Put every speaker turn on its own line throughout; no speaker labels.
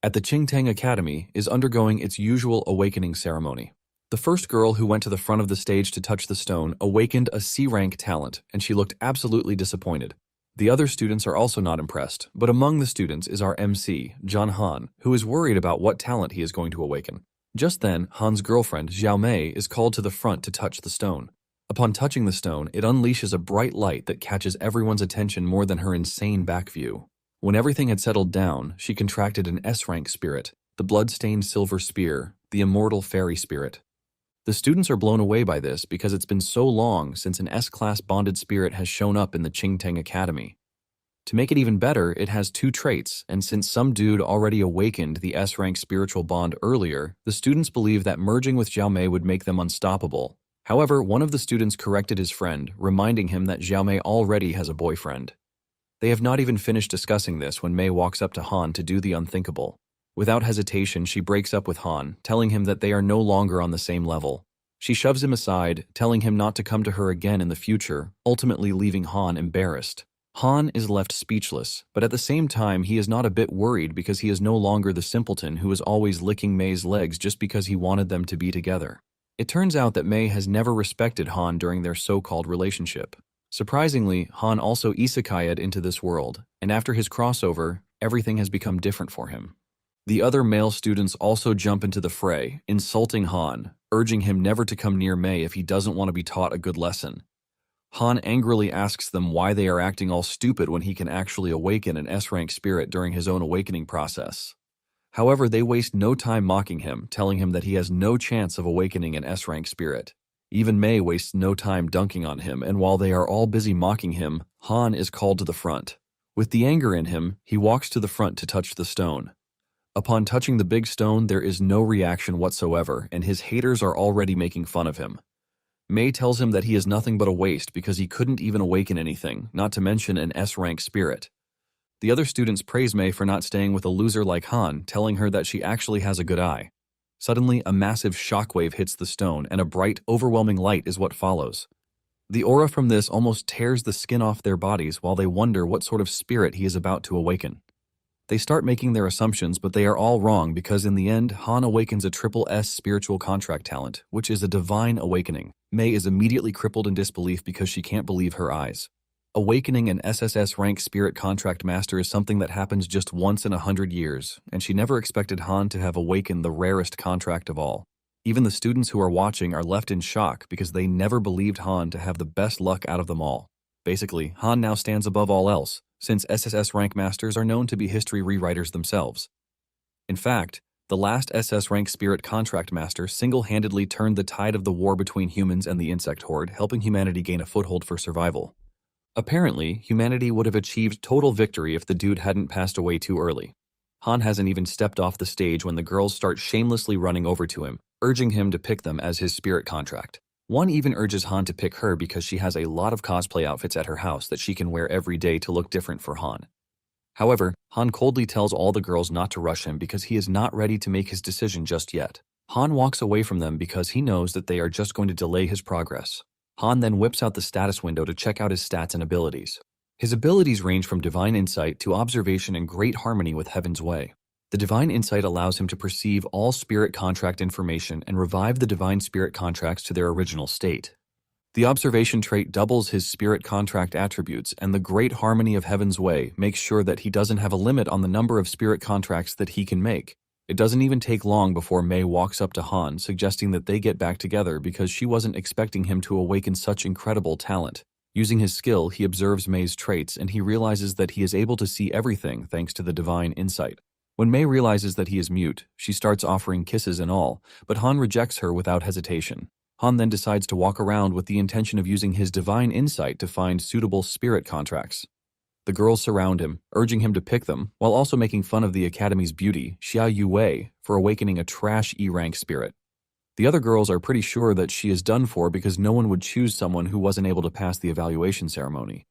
at the Qingtang Academy is undergoing its usual awakening ceremony. The first girl who went to the front of the stage to touch the stone awakened a C-rank talent, and she looked absolutely disappointed. The other students are also not impressed, but among the students is our MC, John Han, who is worried about what talent he is going to awaken. Just then, Han's girlfriend, Xiao Mei, is called to the front to touch the stone. Upon touching the stone, it unleashes a bright light that catches everyone's attention more than her insane back view. When everything had settled down, she contracted an S-rank spirit, the blood-stained silver spear, the immortal fairy spirit. The students are blown away by this because it's been so long since an S-class bonded spirit has shown up in the Qingtang Academy. To make it even better, it has two traits, and since some dude already awakened the S-rank spiritual bond earlier, the students believe that merging with Xiao Mei would make them unstoppable. However, one of the students corrected his friend, reminding him that Xiao Mei already has a boyfriend. They have not even finished discussing this when Mei walks up to Han to do the unthinkable. Without hesitation, she breaks up with Han, telling him that they are no longer on the same level. She shoves him aside, telling him not to come to her again in the future, ultimately leaving Han embarrassed. Han is left speechless, but at the same time he is not a bit worried because he is no longer the simpleton who is always licking Mei's legs just because he wanted them to be together. It turns out that Mei has never respected Han during their so-called relationship. Surprisingly, Han also isekai'd into this world, and after his crossover, everything has become different for him. The other male students also jump into the fray, insulting Han, urging him never to come near Mei if he doesn't want to be taught a good lesson. Han angrily asks them why they are acting all stupid when he can actually awaken an S-rank spirit during his own awakening process. However, they waste no time mocking him, telling him that he has no chance of awakening an S-rank spirit. Even Mei wastes no time dunking on him, and while they are all busy mocking him, Han is called to the front. With the anger in him, he walks to the front to touch the stone. Upon touching the big stone, there is no reaction whatsoever, and his haters are already making fun of him. Mei tells him that he is nothing but a waste because he couldn't even awaken anything, not to mention an S-rank spirit. The other students praise Mei for not staying with a loser like Han, telling her that she actually has a good eye. Suddenly, a massive shockwave hits the stone, and a bright, overwhelming light is what follows. The aura from this almost tears the skin off their bodies while they wonder what sort of spirit he is about to awaken. They start making their assumptions, but they are all wrong because in the end, Han awakens a triple S spiritual contract talent, which is a divine awakening. Mei is immediately crippled in disbelief because she can't believe her eyes. Awakening an SSS rank spirit contract master is something that happens just once in 100 years, and she never expected Han to have awakened the rarest contract of all. Even the students who are watching are left in shock because they never believed Han to have the best luck out of them all. Basically, Han now stands above all else, since SSS rank masters are known to be history rewriters themselves. In fact, the last SS rank spirit contract master single-handedly turned the tide of the war between humans and the insect horde, helping humanity gain a foothold for survival. Apparently, humanity would have achieved total victory if the dude hadn't passed away too early. Han hasn't even stepped off the stage when the girls start shamelessly running over to him, urging him to pick them as his spirit contract. One even urges Han to pick her because she has a lot of cosplay outfits at her house that she can wear every day to look different for Han. However, Han coldly tells all the girls not to rush him because he is not ready to make his decision just yet. Han walks away from them because he knows that they are just going to delay his progress. Han then whips out the status window to check out his stats and abilities. His abilities range from Divine Insight to Observation and Great Harmony with Heaven's Way. The Divine Insight allows him to perceive all spirit contract information and revive the Divine Spirit contracts to their original state. The Observation trait doubles his spirit contract attributes, and the Great Harmony of Heaven's Way makes sure that he doesn't have a limit on the number of spirit contracts that he can make. It doesn't even take long before Mei walks up to Han, suggesting that they get back together because she wasn't expecting him to awaken such incredible talent. Using his skill, he observes Mei's traits, and he realizes that he is able to see everything thanks to the Divine Insight. When Mei realizes that he is mute, she starts offering kisses and all, but Han rejects her without hesitation. Han then decides to walk around with the intention of using his Divine Insight to find suitable spirit contracts. The girls surround him, urging him to pick them, while also making fun of the Academy's beauty, Xia Yuwei, for awakening a trash E-rank spirit. The other girls are pretty sure that she is done for because no one would choose someone who wasn't able to pass the evaluation ceremony.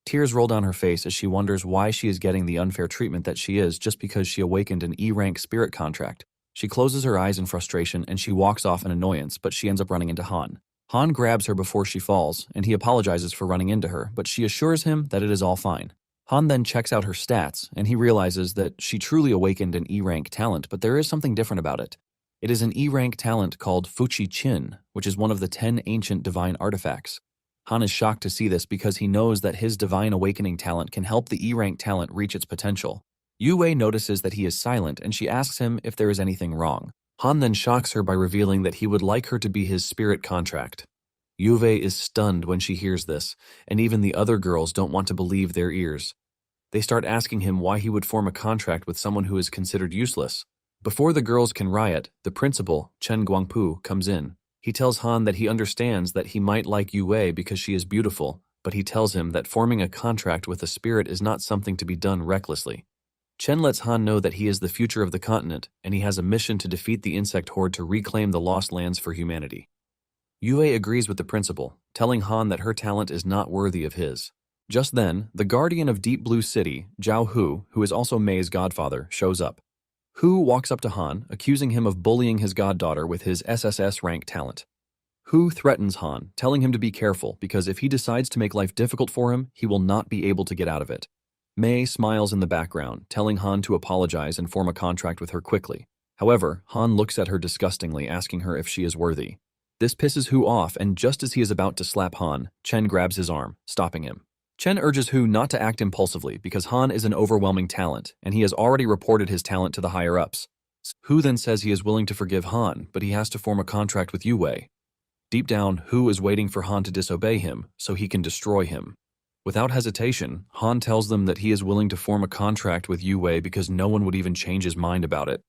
Tears roll down her face as she wonders why she is getting the unfair treatment that she is just because she awakened an E-rank spirit contract. She closes her eyes in frustration and she walks off in annoyance, but she ends up running into Han. Han grabs her before she falls, and he apologizes for running into her, but she assures him that it is all fine. Han then checks out her stats, and he realizes that she truly awakened an E-rank talent, but there is something different about it. It is an E-rank talent called Fuchi Chin, which is one of the 10 ancient divine artifacts. Han is shocked to see this because he knows that his divine awakening talent can help the E-rank talent reach its potential. Yue Wei notices that he is silent, and she asks him if there is anything wrong. Han then shocks her by revealing that he would like her to be his spirit contract. Yue Wei is stunned when she hears this, and even the other girls don't want to believe their ears. They start asking him why he would form a contract with someone who is considered useless. Before the girls can riot, the principal, Chen Guangpu, comes in. He tells Han that he understands that he might like Yue Wei because she is beautiful, but he tells him that forming a contract with a spirit is not something to be done recklessly. Chen lets Han know that he is the future of the continent, and he has a mission to defeat the insect horde to reclaim the lost lands for humanity. Yue agrees with the principal, telling Han that her talent is not worthy of his. Just then, the guardian of Deep Blue City, Zhao Hu, who is also Mei's godfather, shows up. Hu walks up to Han, accusing him of bullying his goddaughter with his SSS rank talent. Hu threatens Han, telling him to be careful because if he decides to make life difficult for him, he will not be able to get out of it. Mei smiles in the background, telling Han to apologize and form a contract with her quickly. However, Han looks at her disgustingly, asking her if she is worthy. This pisses Hu off, and just as he is about to slap Han, Chen grabs his arm, stopping him. Chen urges Hu not to act impulsively because Han is an overwhelming talent, and he has already reported his talent to the higher-ups. Hu then says he is willing to forgive Han, but he has to form a contract with Yue Wei. Deep down, Hu is waiting for Han to disobey him so he can destroy him. Without hesitation, Han tells them that he is willing to form a contract with Yue Wei because no one would even change his mind about it.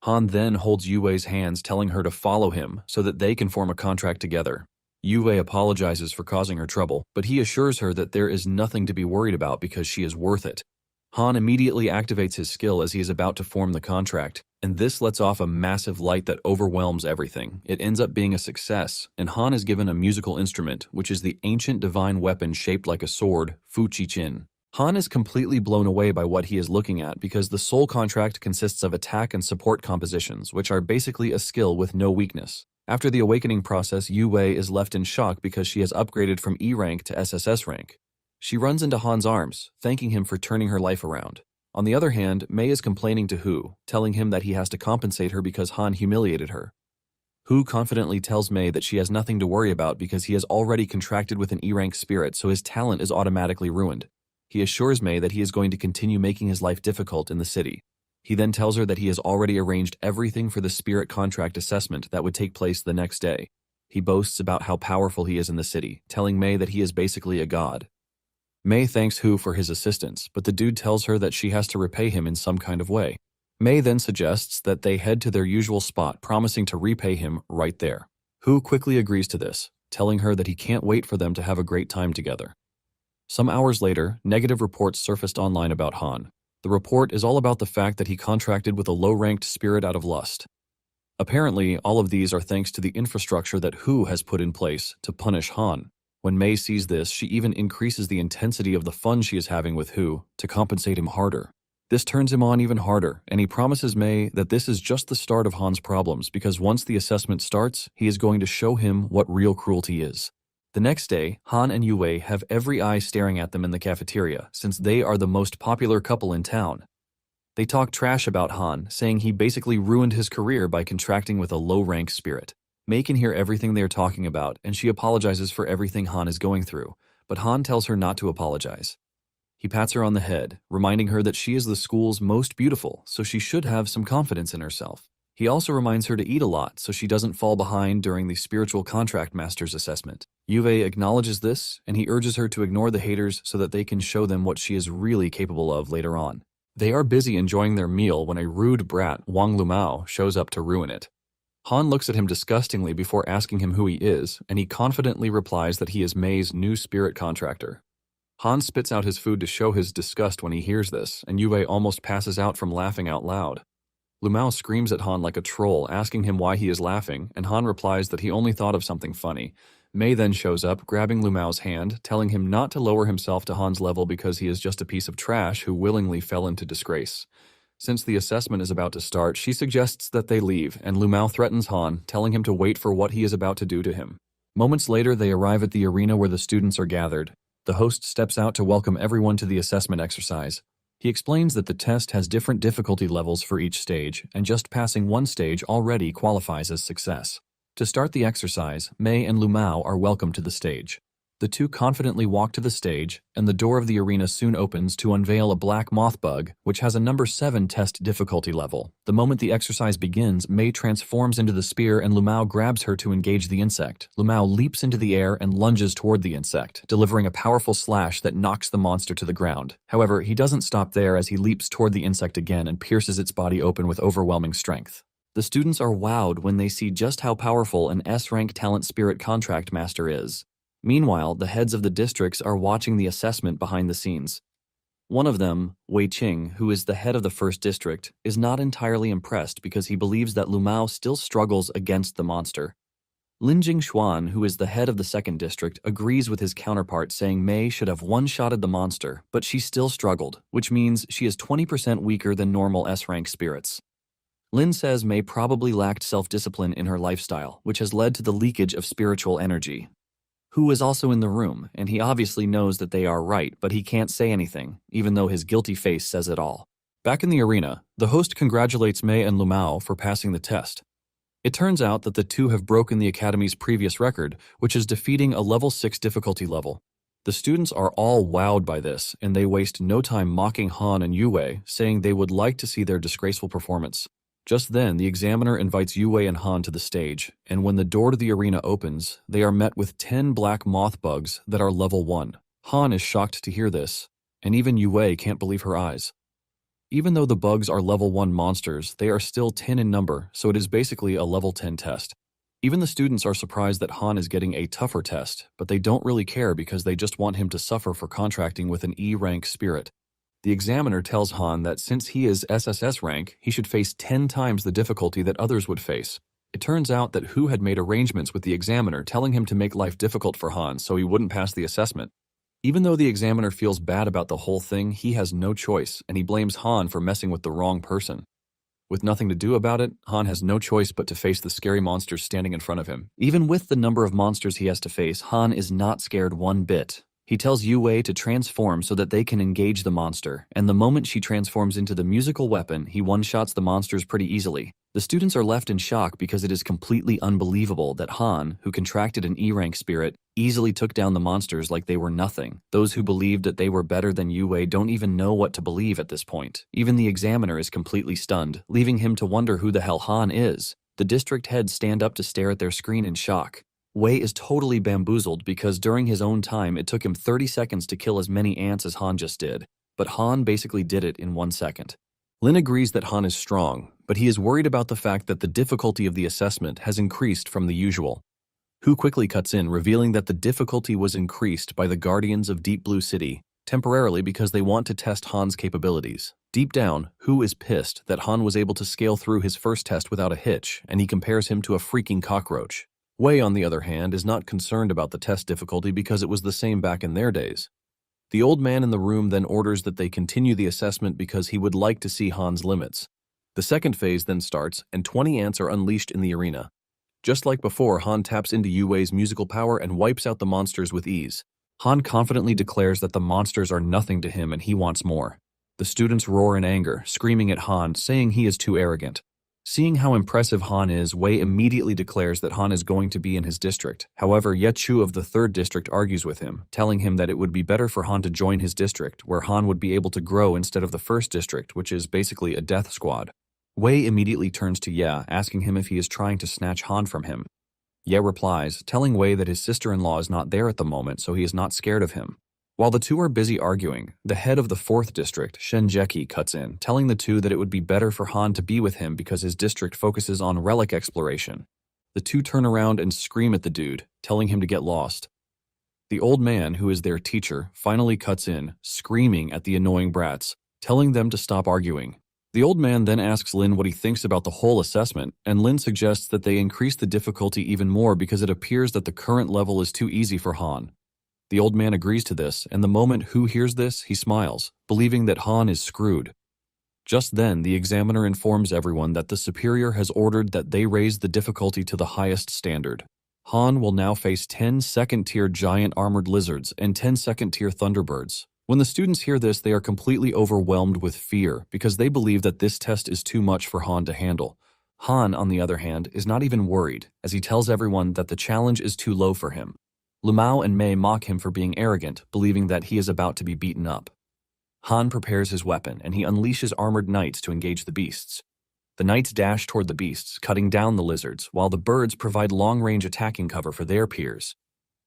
Han then holds Yue Wei's hands, telling her to follow him so that they can form a contract together. Yue Wei apologizes for causing her trouble, but he assures her that there is nothing to be worried about because she is worth it. Han immediately activates his skill as he is about to form the contract, and this lets off a massive light that overwhelms everything. It ends up being a success, and Han is given a musical instrument, which is the ancient divine weapon shaped like a sword, Fuchi Chin. Han is completely blown away by what he is looking at because the soul contract consists of attack and support compositions, which are basically a skill with no weakness. After the awakening process, Yue Wei is left in shock because she has upgraded from E rank to SSS rank. She runs into Han's arms, thanking him for turning her life around. On the other hand, Mei is complaining to Hu, telling him that he has to compensate her because Han humiliated her. Hu confidently tells Mei that she has nothing to worry about because he has already contracted with an E rank spirit, so his talent is automatically ruined. He assures Mei that he is going to continue making his life difficult in the city. He then tells her that he has already arranged everything for the spirit contract assessment that would take place the next day. He boasts about how powerful he is in the city, telling Mei that he is basically a god. Mei thanks Hu for his assistance, but the dude tells her that she has to repay him in some kind of way. Mei then suggests that they head to their usual spot, promising to repay him right there. Hu quickly agrees to this, telling her that he can't wait for them to have a great time together. Some hours later, negative reports surfaced online about Han. The report is all about the fact that he contracted with a low-ranked spirit out of lust. Apparently, all of these are thanks to the infrastructure that Hu has put in place to punish Han. When Mei sees this, she even increases the intensity of the fun she is having with Hu to compensate him harder. This turns him on even harder, and he promises Mei that this is just the start of Han's problems because once the assessment starts, he is going to show him what real cruelty is. The next day, Han and Yue Wei have every eye staring at them in the cafeteria, since they are the most popular couple in town. They talk trash about Han, saying he basically ruined his career by contracting with a low-rank spirit. Mei can hear everything they are talking about, and she apologizes for everything Han is going through, but Han tells her not to apologize. He pats her on the head, reminding her that she is the school's most beautiful, so she should have some confidence in herself. He also reminds her to eat a lot so she doesn't fall behind during the spiritual contract master's assessment. Yue Wei acknowledges this, and he urges her to ignore the haters so that they can show them what she is really capable of later on. They are busy enjoying their meal when a rude brat, Wang Lumao, shows up to ruin it. Han looks at him disgustingly before asking him who he is, and he confidently replies that he is Mei's new spirit contractor. Han spits out his food to show his disgust when he hears this, and Yue Wei almost passes out from laughing out loud. Lumao screams at Han like a troll, asking him why he is laughing, and Han replies that he only thought of something funny. Mei then shows up, grabbing Lumao's hand, telling him not to lower himself to Han's level because he is just a piece of trash who willingly fell into disgrace. Since the assessment is about to start, she suggests that they leave, and Lumao threatens Han, telling him to wait for what he is about to do to him. Moments later, they arrive at the arena where the students are gathered. The host steps out to welcome everyone to the assessment exercise. He explains that the test has different difficulty levels for each stage, and just passing one stage already qualifies as success. To start the exercise, Mei and Lumao are welcomed to the stage. The two confidently walk to the stage, and the door of the arena soon opens to unveil a black moth bug, which has a number 7 test difficulty level. The moment the exercise begins, Mei transforms into the spear and Lumao grabs her to engage the insect. Lumao leaps into the air and lunges toward the insect, delivering a powerful slash that knocks the monster to the ground. However, he doesn't stop there as he leaps toward the insect again and pierces its body open with overwhelming strength. The students are wowed when they see just how powerful an S-rank talent spirit contract master is. Meanwhile, the heads of the districts are watching the assessment behind the scenes. One of them, Wei Qing, who is the head of the first district, is not entirely impressed because he believes that Lumao still struggles against the monster. Lin Jingxuan, who is the head of the second district, agrees with his counterpart, saying Mei should have one-shotted the monster, but she still struggled, which means she is 20% weaker than normal S-rank spirits. Lin says Mei probably lacked self-discipline in her lifestyle, which has led to the leakage of spiritual energy. Hu is also in the room, and he obviously knows that they are right, but he can't say anything, even though his guilty face says it all. Back in the arena, the host congratulates Mei and Lumao for passing the test. It turns out that the two have broken the Academy's previous record, which is defeating a level 6 difficulty level. The students are all wowed by this, and they waste no time mocking Han and Yue, saying they would like to see their disgraceful performance. Just then, the examiner invites Yue and Han to the stage, and when the door to the arena opens, they are met with 10 black moth bugs that are level 1. Han is shocked to hear this, and even Yue can't believe her eyes. Even though the bugs are level 1 monsters, they are still 10 in number, so it is basically a level 10 test. Even the students are surprised that Han is getting a tougher test, but they don't really care because they just want him to suffer for contracting with an E-rank spirit. The examiner tells Han that since he is SSS rank, he should face 10 times the difficulty that others would face. It turns out that Hu had made arrangements with the examiner telling him to make life difficult for Han so he wouldn't pass the assessment. Even though the examiner feels bad about the whole thing, he has no choice, and he blames Han for messing with the wrong person. With nothing to do about it, Han has no choice but to face the scary monsters standing in front of him. Even with the number of monsters he has to face, Han is not scared one bit. He tells Yue to transform so that they can engage the monster, and the moment she transforms into the musical weapon, he one-shots the monsters pretty easily. The students are left in shock because it is completely unbelievable that Han, who contracted an E-rank spirit, easily took down the monsters like they were nothing. Those who believed that they were better than Yue don't even know what to believe at this point. Even the examiner is completely stunned, leaving him to wonder who the hell Han is. The district heads stand up to stare at their screen in shock. Wei is totally bamboozled because during his own time it took him 30 seconds to kill as many ants as Han just did, but Han basically did it in 1 second. Lin agrees that Han is strong, but he is worried about the fact that the difficulty of the assessment has increased from the usual. Hu quickly cuts in, revealing that the difficulty was increased by the Guardians of Deep Blue City, temporarily because they want to test Han's capabilities. Deep down, Hu is pissed that Han was able to scale through his first test without a hitch, and he compares him to a freaking cockroach. Wei, on the other hand, is not concerned about the test difficulty because it was the same back in their days. The old man in the room then orders that they continue the assessment because he would like to see Han's limits. The second phase then starts, and 20 ants are unleashed in the arena. Just like before, Han taps into Yue's musical power and wipes out the monsters with ease. Han confidently declares that the monsters are nothing to him and he wants more. The students roar in anger, screaming at Han, saying he is too arrogant. Seeing how impressive Han is, Wei immediately declares that Han is going to be in his district. However, Yechu of the third district argues with him, telling him that it would be better for Han to join his district, where Han would be able to grow instead of the first district, which is basically a death squad. Wei immediately turns to Ye, asking him if he is trying to snatch Han from him. Ye replies, telling Wei that his sister-in-law is not there at the moment, so he is not scared of him. While the two are busy arguing, the head of the 4th district, Shen Jeki, cuts in, telling the two that it would be better for Han to be with him because his district focuses on relic exploration. The two turn around and scream at the dude, telling him to get lost. The old man, who is their teacher, finally cuts in, screaming at the annoying brats, telling them to stop arguing. The old man then asks Lin what he thinks about the whole assessment, and Lin suggests that they increase the difficulty even more because it appears that the current level is too easy for Han. The old man agrees to this, and the moment Hu hears this, he smiles, believing that Han is screwed. Just then, the examiner informs everyone that the superior has ordered that they raise the difficulty to the highest standard. Han will now face 10 second-tier giant armored lizards and 10 second-tier thunderbirds. When the students hear this, they are completely overwhelmed with fear because they believe that this test is too much for Han to handle. Han, on the other hand, is not even worried, as he tells everyone that the challenge is too low for him. Lumao and Mei mock him for being arrogant, believing that he is about to be beaten up. Han prepares his weapon, and he unleashes armored knights to engage the beasts. The knights dash toward the beasts, cutting down the lizards, while the birds provide long-range attacking cover for their peers.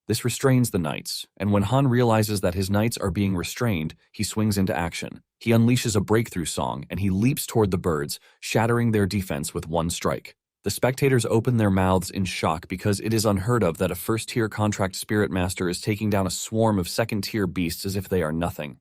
This restrains the knights, and when Han realizes that his knights are being restrained, he swings into action. He unleashes a breakthrough song, and he leaps toward the birds, shattering their defense with one strike. The spectators open their mouths in shock because it is unheard of that a first-tier contract spirit master is taking down a swarm of second-tier beasts as if they are nothing.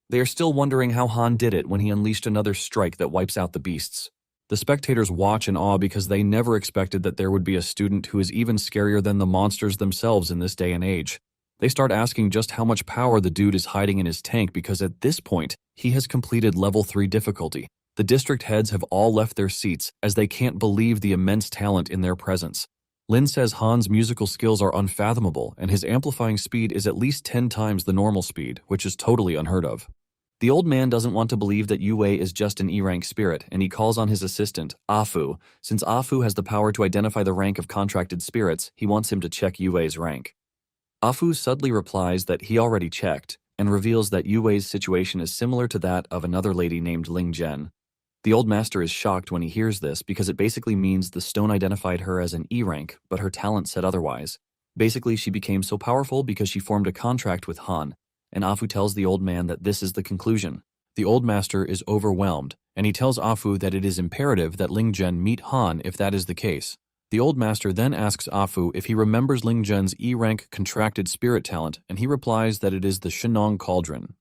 They are still wondering how Han did it when he unleashed another strike that wipes out the beasts. The spectators watch in awe because they never expected that there would be a student who is even scarier than the monsters themselves in this day and age. They start asking just how much power the dude is hiding in his tank because at this point, he has completed level 3 difficulty. The district heads have all left their seats as they can't believe the immense talent in their presence. Lin says Han's musical skills are unfathomable and his amplifying speed is at least 10 times the normal speed, which is totally unheard of. The old man doesn't want to believe that Yue is just an E-rank spirit, and he calls on his assistant, Afu. Since Afu has the power to identify the rank of contracted spirits, he wants him to check Yue's rank. Afu subtly replies that he already checked, and reveals that Yue's situation is similar to that of another lady named Ling Zhen. The old master is shocked when he hears this because it basically means the stone identified her as an E-rank, but her talent said otherwise. Basically, she became so powerful because she formed a contract with Han, and Afu tells the old man that this is the conclusion. The old master is overwhelmed, and he tells Afu that it is imperative that Ling Zhen meet Han if that is the case. The old master then asks Afu if he remembers Ling Zhen's E-rank contracted spirit talent, and he replies that it is the Shenong Cauldron.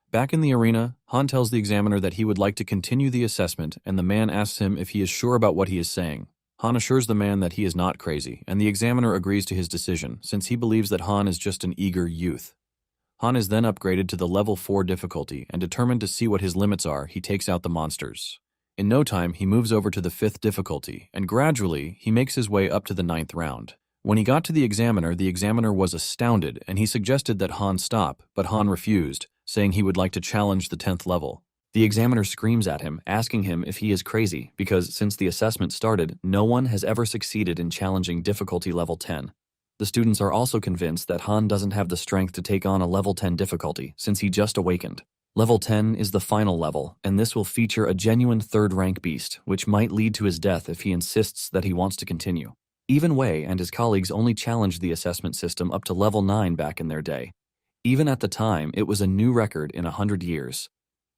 Back in the arena, Han tells the examiner that he would like to continue the assessment, and the man asks him if he is sure about what he is saying. Han assures the man that he is not crazy, and the examiner agrees to his decision, since he believes that Han is just an eager youth. Han is then upgraded to the level 4 difficulty, and determined to see what his limits are, he takes out the monsters. In no time, he moves over to the 5th difficulty, and gradually, he makes his way up to the 9th round. When he got to the examiner was astounded, and he suggested that Han stop, but Han refused, saying he would like to challenge the 10th level. The examiner screams at him, asking him if he is crazy, because since the assessment started, no one has ever succeeded in challenging difficulty level 10. The students are also convinced that Han doesn't have the strength to take on a level 10 difficulty, since he just awakened. Level 10 is the final level, and this will feature a genuine 3rd rank beast, which might lead to his death if he insists that he wants to continue. Even Wei and his colleagues only challenged the assessment system up to level 9 back in their day. Even at the time, it was a new record in 100 years.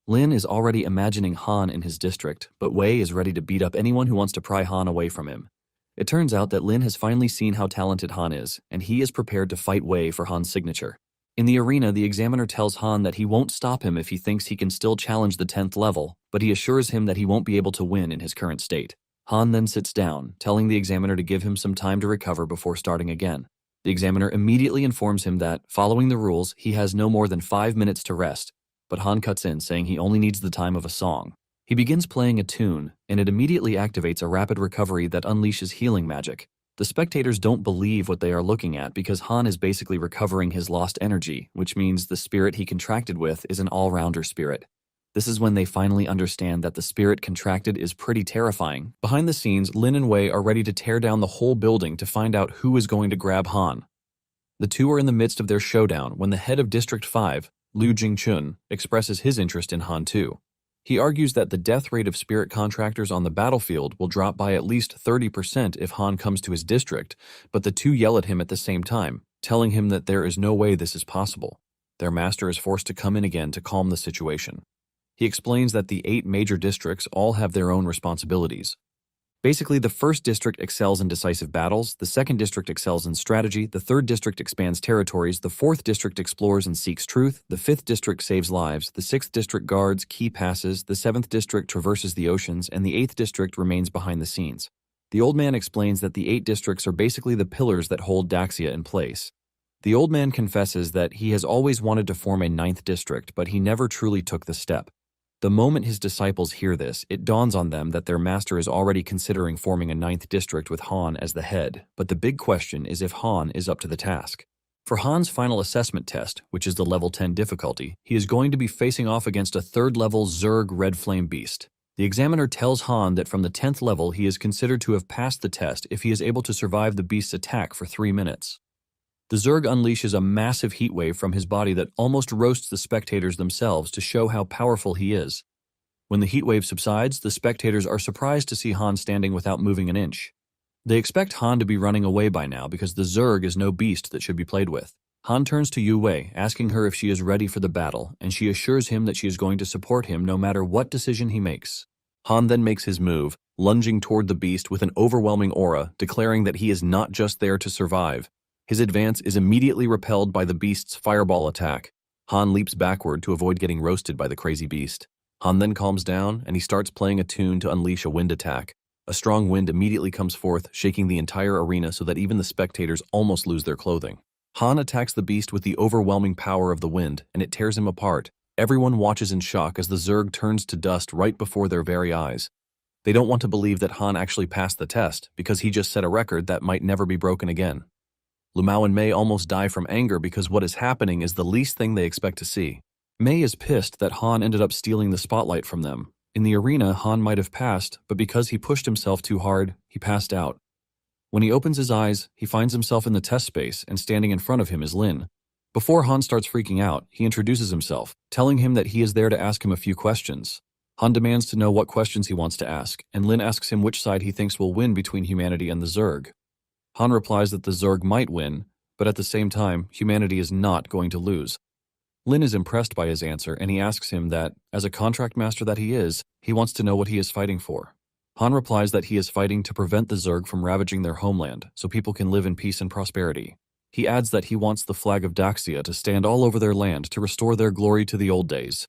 Lin is already imagining Han in his district, but Wei is ready to beat up anyone who wants to pry Han away from him. It turns out that Lin has finally seen how talented Han is, and he is prepared to fight Wei for Han's signature. In the arena, the examiner tells Han that he won't stop him if he thinks he can still challenge the 10th level, but he assures him that he won't be able to win in his current state. Han then sits down, telling the examiner to give him some time to recover before starting again. The examiner immediately informs him that, following the rules, he has no more than 5 minutes to rest, but Han cuts in, saying he only needs the time of a song. He begins playing a tune, and it immediately activates a rapid recovery that unleashes healing magic. The spectators don't believe what they are looking at because Han is basically recovering his lost energy, which means the spirit he contracted with is an all-rounder spirit. This is when they finally understand that the spirit contracted is pretty terrifying. Behind the scenes, Lin and Wei are ready to tear down the whole building to find out who is going to grab Han. The two are in the midst of their showdown when the head of District 5, Liu Jingchun, expresses his interest in Han too. He argues that the death rate of spirit contractors on the battlefield will drop by at least 30% if Han comes to his district, but the two yell at him at the same time, telling him that there is no way this is possible. Their master is forced to come in again to calm the situation. He explains that the 8 major districts all have their own responsibilities. Basically, the 1st district excels in decisive battles, the 2nd district excels in strategy, the 3rd district expands territories, the 4th district explores and seeks truth, the 5th district saves lives, the 6th district guards key passes, the 7th district traverses the oceans, and the 8th district remains behind the scenes. The old man explains that the 8 districts are basically the pillars that hold Daxia in place. The old man confesses that he has always wanted to form a 9th district, but he never truly took the step. The moment his disciples hear this, it dawns on them that their master is already considering forming a ninth district with Han as the head, but the big question is if Han is up to the task. For Han's final assessment test, which is the level 10 difficulty, he is going to be facing off against a third-level Zerg Red Flame Beast. The examiner tells Han that from the 10th level he is considered to have passed the test if he is able to survive the beast's attack for 3 minutes. The Zerg unleashes a massive heat wave from his body that almost roasts the spectators themselves to show how powerful he is. When the heat wave subsides, the spectators are surprised to see Han standing without moving an inch. They expect Han to be running away by now because the Zerg is no beast that should be played with. Han turns to Yu Wei, asking her if she is ready for the battle, and she assures him that she is going to support him no matter what decision he makes. Han then makes his move, lunging toward the beast with an overwhelming aura, declaring that he is not just there to survive. His advance is immediately repelled by the beast's fireball attack. Han leaps backward to avoid getting roasted by the crazy beast. Han then calms down, and he starts playing a tune to unleash a wind attack. A strong wind immediately comes forth, shaking the entire arena so that even the spectators almost lose their clothing. Han attacks the beast with the overwhelming power of the wind, and it tears him apart. Everyone watches in shock as the Zerg turns to dust right before their very eyes. They don't want to believe that Han actually passed the test, because he just set a record that might never be broken again. Lumao and Mei almost die from anger because what is happening is the least thing they expect to see. Mei is pissed that Han ended up stealing the spotlight from them. In the arena, Han might have passed, but because he pushed himself too hard, he passed out. When he opens his eyes, he finds himself in the test space, and standing in front of him is Lin. Before Han starts freaking out, he introduces himself, telling him that he is there to ask him a few questions. Han demands to know what questions he wants to ask, and Lin asks him which side he thinks will win between humanity and the Zerg. Han replies that the Zerg might win, but at the same time, humanity is not going to lose. Lin is impressed by his answer, and he asks him that, as a contract master that he wants to know what he is fighting for. Han replies that he is fighting to prevent the Zerg from ravaging their homeland, so people can live in peace and prosperity. He adds that he wants the flag of Daxia to stand all over their land to restore their glory to the old days.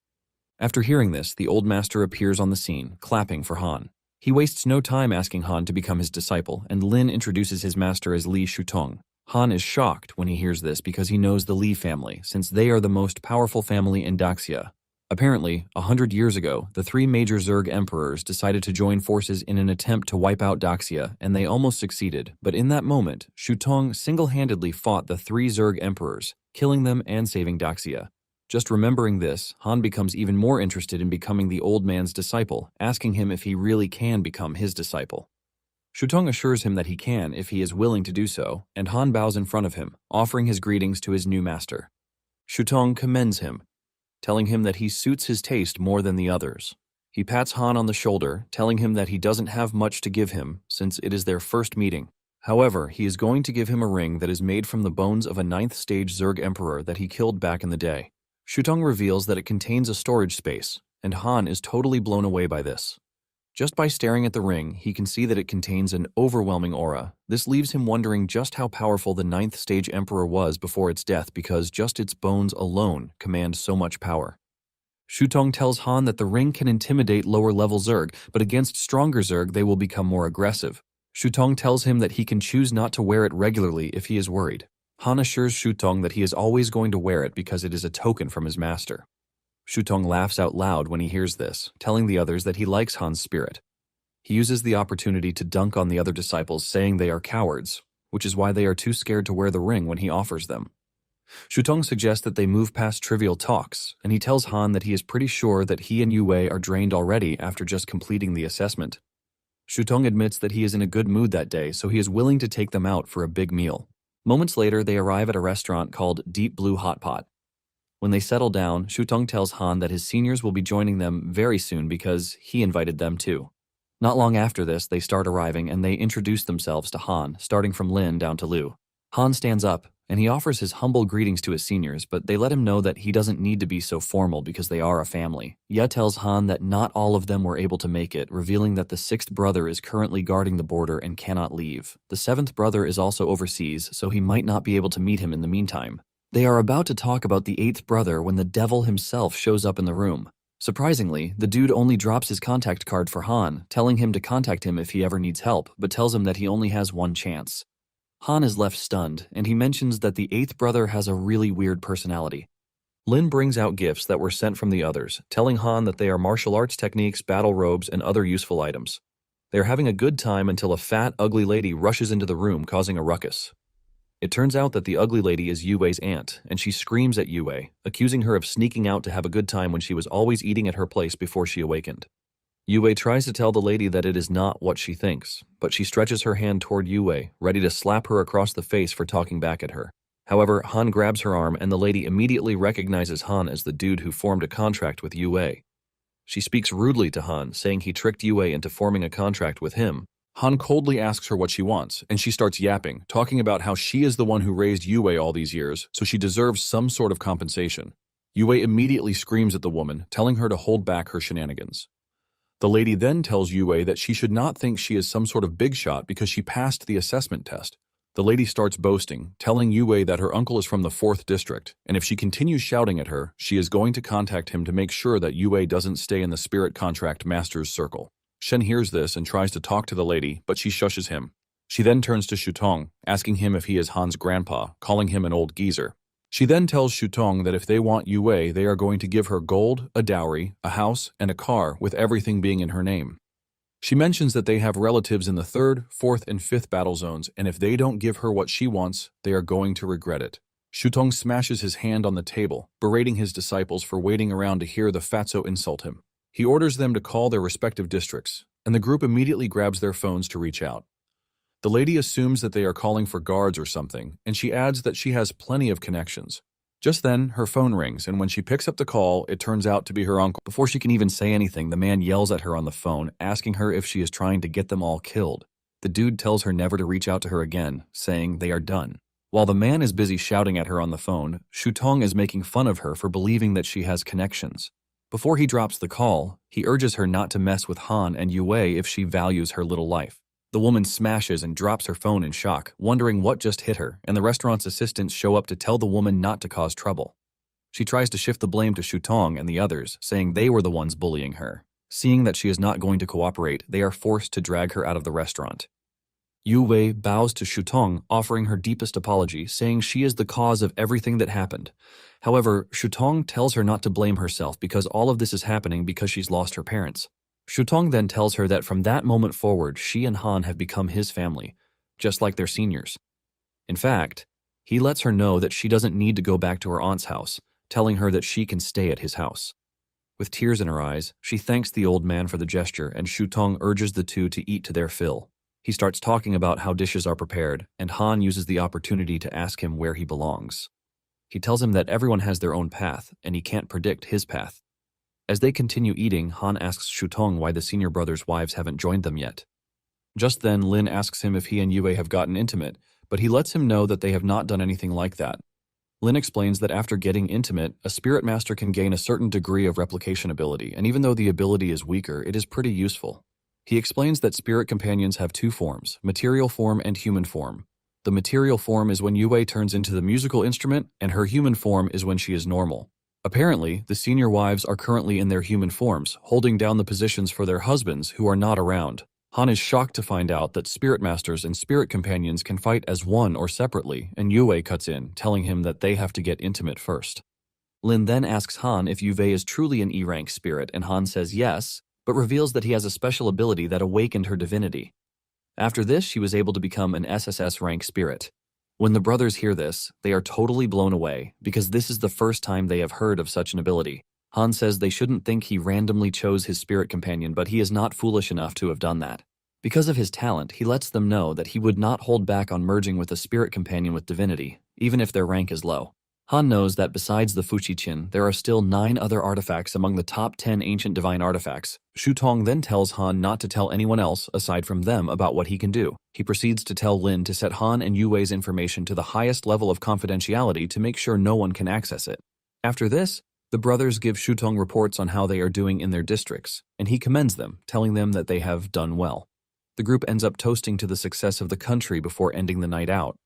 After hearing this, the old master appears on the scene, clapping for Han. He wastes no time asking Han to become his disciple, and Lin introduces his master as Li Shutong. Han is shocked when he hears this because he knows the Li family, since they are the most powerful family in Daxia. Apparently, 100 years ago, the 3 major Zerg emperors decided to join forces in an attempt to wipe out Daxia, and they almost succeeded, but in that moment, Shutong single-handedly fought the 3 Zerg emperors, killing them and saving Daxia. Just remembering this, Han becomes even more interested in becoming the old man's disciple, asking him if he really can become his disciple. Shutong assures him that he can if he is willing to do so, and Han bows in front of him, offering his greetings to his new master. Shutong commends him, telling him that he suits his taste more than the others. He pats Han on the shoulder, telling him that he doesn't have much to give him since it is their first meeting. However, he is going to give him a ring that is made from the bones of a 9th stage Zerg emperor that he killed back in the day. Shutong reveals that it contains a storage space, and Han is totally blown away by this. Just by staring at the ring, he can see that it contains an overwhelming aura. This leaves him wondering just how powerful the 9th stage emperor was before its death because just its bones alone command so much power. Shutong tells Han that the ring can intimidate lower-level Zerg, but against stronger Zerg they will become more aggressive. Shutong tells him that he can choose not to wear it regularly if he is worried. Han assures Shutong that he is always going to wear it because it is a token from his master. Shutong laughs out loud when he hears this, telling the others that he likes Han's spirit. He uses the opportunity to dunk on the other disciples, saying they are cowards, which is why they are too scared to wear the ring when he offers them. Shutong suggests that they move past trivial talks, and he tells Han that he is pretty sure that he and Yu Wei are drained already after just completing the assessment. Shutong admits that he is in a good mood that day, so he is willing to take them out for a big meal. Moments later, they arrive at a restaurant called Deep Blue Hot Pot. When they settle down, Shutong tells Han that his seniors will be joining them very soon because he invited them too. Not long after this, they start arriving and they introduce themselves to Han, starting from Lin down to Lu. Han stands up, and he offers his humble greetings to his seniors, but they let him know that he doesn't need to be so formal because they are a family. Ye tells Han that not all of them were able to make it, revealing that the 6th brother is currently guarding the border and cannot leave. The 7th brother is also overseas, so he might not be able to meet him in the meantime. They are about to talk about the 8th brother when the devil himself shows up in the room. Surprisingly, the dude only drops his contact card for Han, telling him to contact him if he ever needs help, but tells him that he only has one chance. Han is left stunned, and he mentions that the 8th brother has a really weird personality. Lin brings out gifts that were sent from the others, telling Han that they are martial arts techniques, battle robes, and other useful items. They are having a good time until a fat, ugly lady rushes into the room, causing a ruckus. It turns out that the ugly lady is Yue's aunt, and she screams at Yue, accusing her of sneaking out to have a good time when she was always eating at her place before she awakened. Yue tries to tell the lady that it is not what she thinks, but she stretches her hand toward Yue, ready to slap her across the face for talking back at her. However, Han grabs her arm and the lady immediately recognizes Han as the dude who formed a contract with Yue. She speaks rudely to Han, saying he tricked Yue into forming a contract with him. Han coldly asks her what she wants, and she starts yapping, talking about how she is the one who raised Yue all these years, so she deserves some sort of compensation. Yue immediately screams at the woman, telling her to hold back her shenanigans. The lady then tells Yue that she should not think she is some sort of big shot because she passed the assessment test. The lady starts boasting, telling Yue that her uncle is from the 4th district, and if she continues shouting at her, she is going to contact him to make sure that Yue doesn't stay in the spirit contract master's circle. Shen hears this and tries to talk to the lady, but she shushes him. She then turns to Shutong, asking him if he is Han's grandpa, calling him an old geezer. She then tells Shutong that if they want Yue, they are going to give her gold, a dowry, a house, and a car, with everything being in her name. She mentions that they have relatives in the 3rd, 4th, and 5th battle zones, and if they don't give her what she wants, they are going to regret it. Shutong smashes his hand on the table, berating his disciples for waiting around to hear the fatso insult him. He orders them to call their respective districts, and the group immediately grabs their phones to reach out. The lady assumes that they are calling for guards or something, and she adds that she has plenty of connections. Just then, her phone rings, and when she picks up the call, it turns out to be her uncle. Before she can even say anything, the man yells at her on the phone, asking her if she is trying to get them all killed. The dude tells her never to reach out to her again, saying they are done. While the man is busy shouting at her on the phone, Shutong is making fun of her for believing that she has connections. Before he drops the call, he urges her not to mess with Han and Yue if she values her little life. The woman smashes and drops her phone in shock, wondering what just hit her, and the restaurant's assistants show up to tell the woman not to cause trouble. She tries to shift the blame to Shutong and the others, saying they were the ones bullying her. Seeing that she is not going to cooperate, they are forced to drag her out of the restaurant. Yue bows to Shutong, offering her deepest apology, saying she is the cause of everything that happened. However, Shutong tells her not to blame herself because all of this is happening because she's lost her parents. Shutong then tells her that from that moment forward, she and Han have become his family, just like their seniors. In fact, he lets her know that she doesn't need to go back to her aunt's house, telling her that she can stay at his house. With tears in her eyes, she thanks the old man for the gesture, and Shutong urges the two to eat to their fill. He starts talking about how dishes are prepared, and Han uses the opportunity to ask him where he belongs. He tells him that everyone has their own path, and he can't predict his path. As they continue eating, Han asks Shutong why the senior brothers' wives haven't joined them yet. Just then, Lin asks him if he and Yue have gotten intimate, but he lets him know that they have not done anything like that. Lin explains that after getting intimate, a spirit master can gain a certain degree of replication ability, and even though the ability is weaker, it is pretty useful. He explains that spirit companions have 2 forms, material form and human form. The material form is when Yue turns into the musical instrument, and her human form is when she is normal. Apparently, the senior wives are currently in their human forms, holding down the positions for their husbands who are not around. Han is shocked to find out that spirit masters and spirit companions can fight as one or separately, and Yue cuts in, telling him that they have to get intimate first. Lin then asks Han if Yue is truly an E-rank spirit, and Han says yes, but reveals that he has a special ability that awakened her divinity. After this, she was able to become an SSS rank spirit. When the brothers hear this, they are totally blown away, because this is the first time they have heard of such an ability. Han says they shouldn't think he randomly chose his spirit companion, but he is not foolish enough to have done that. Because of his talent, he lets them know that he would not hold back on merging with a spirit companion with divinity, even if their rank is low. Han knows that besides the Fuqichin, there are still 9 other artifacts among the top 10 ancient divine artifacts. Shutong then tells Han not to tell anyone else, aside from them, about what he can do. He proceeds to tell Lin to set Han and Yue's information to the highest level of confidentiality to make sure no one can access it. After this, the brothers give Shutong reports on how they are doing in their districts, and he commends them, telling them that they have done well. The group ends up toasting to the success of the country before ending the night out.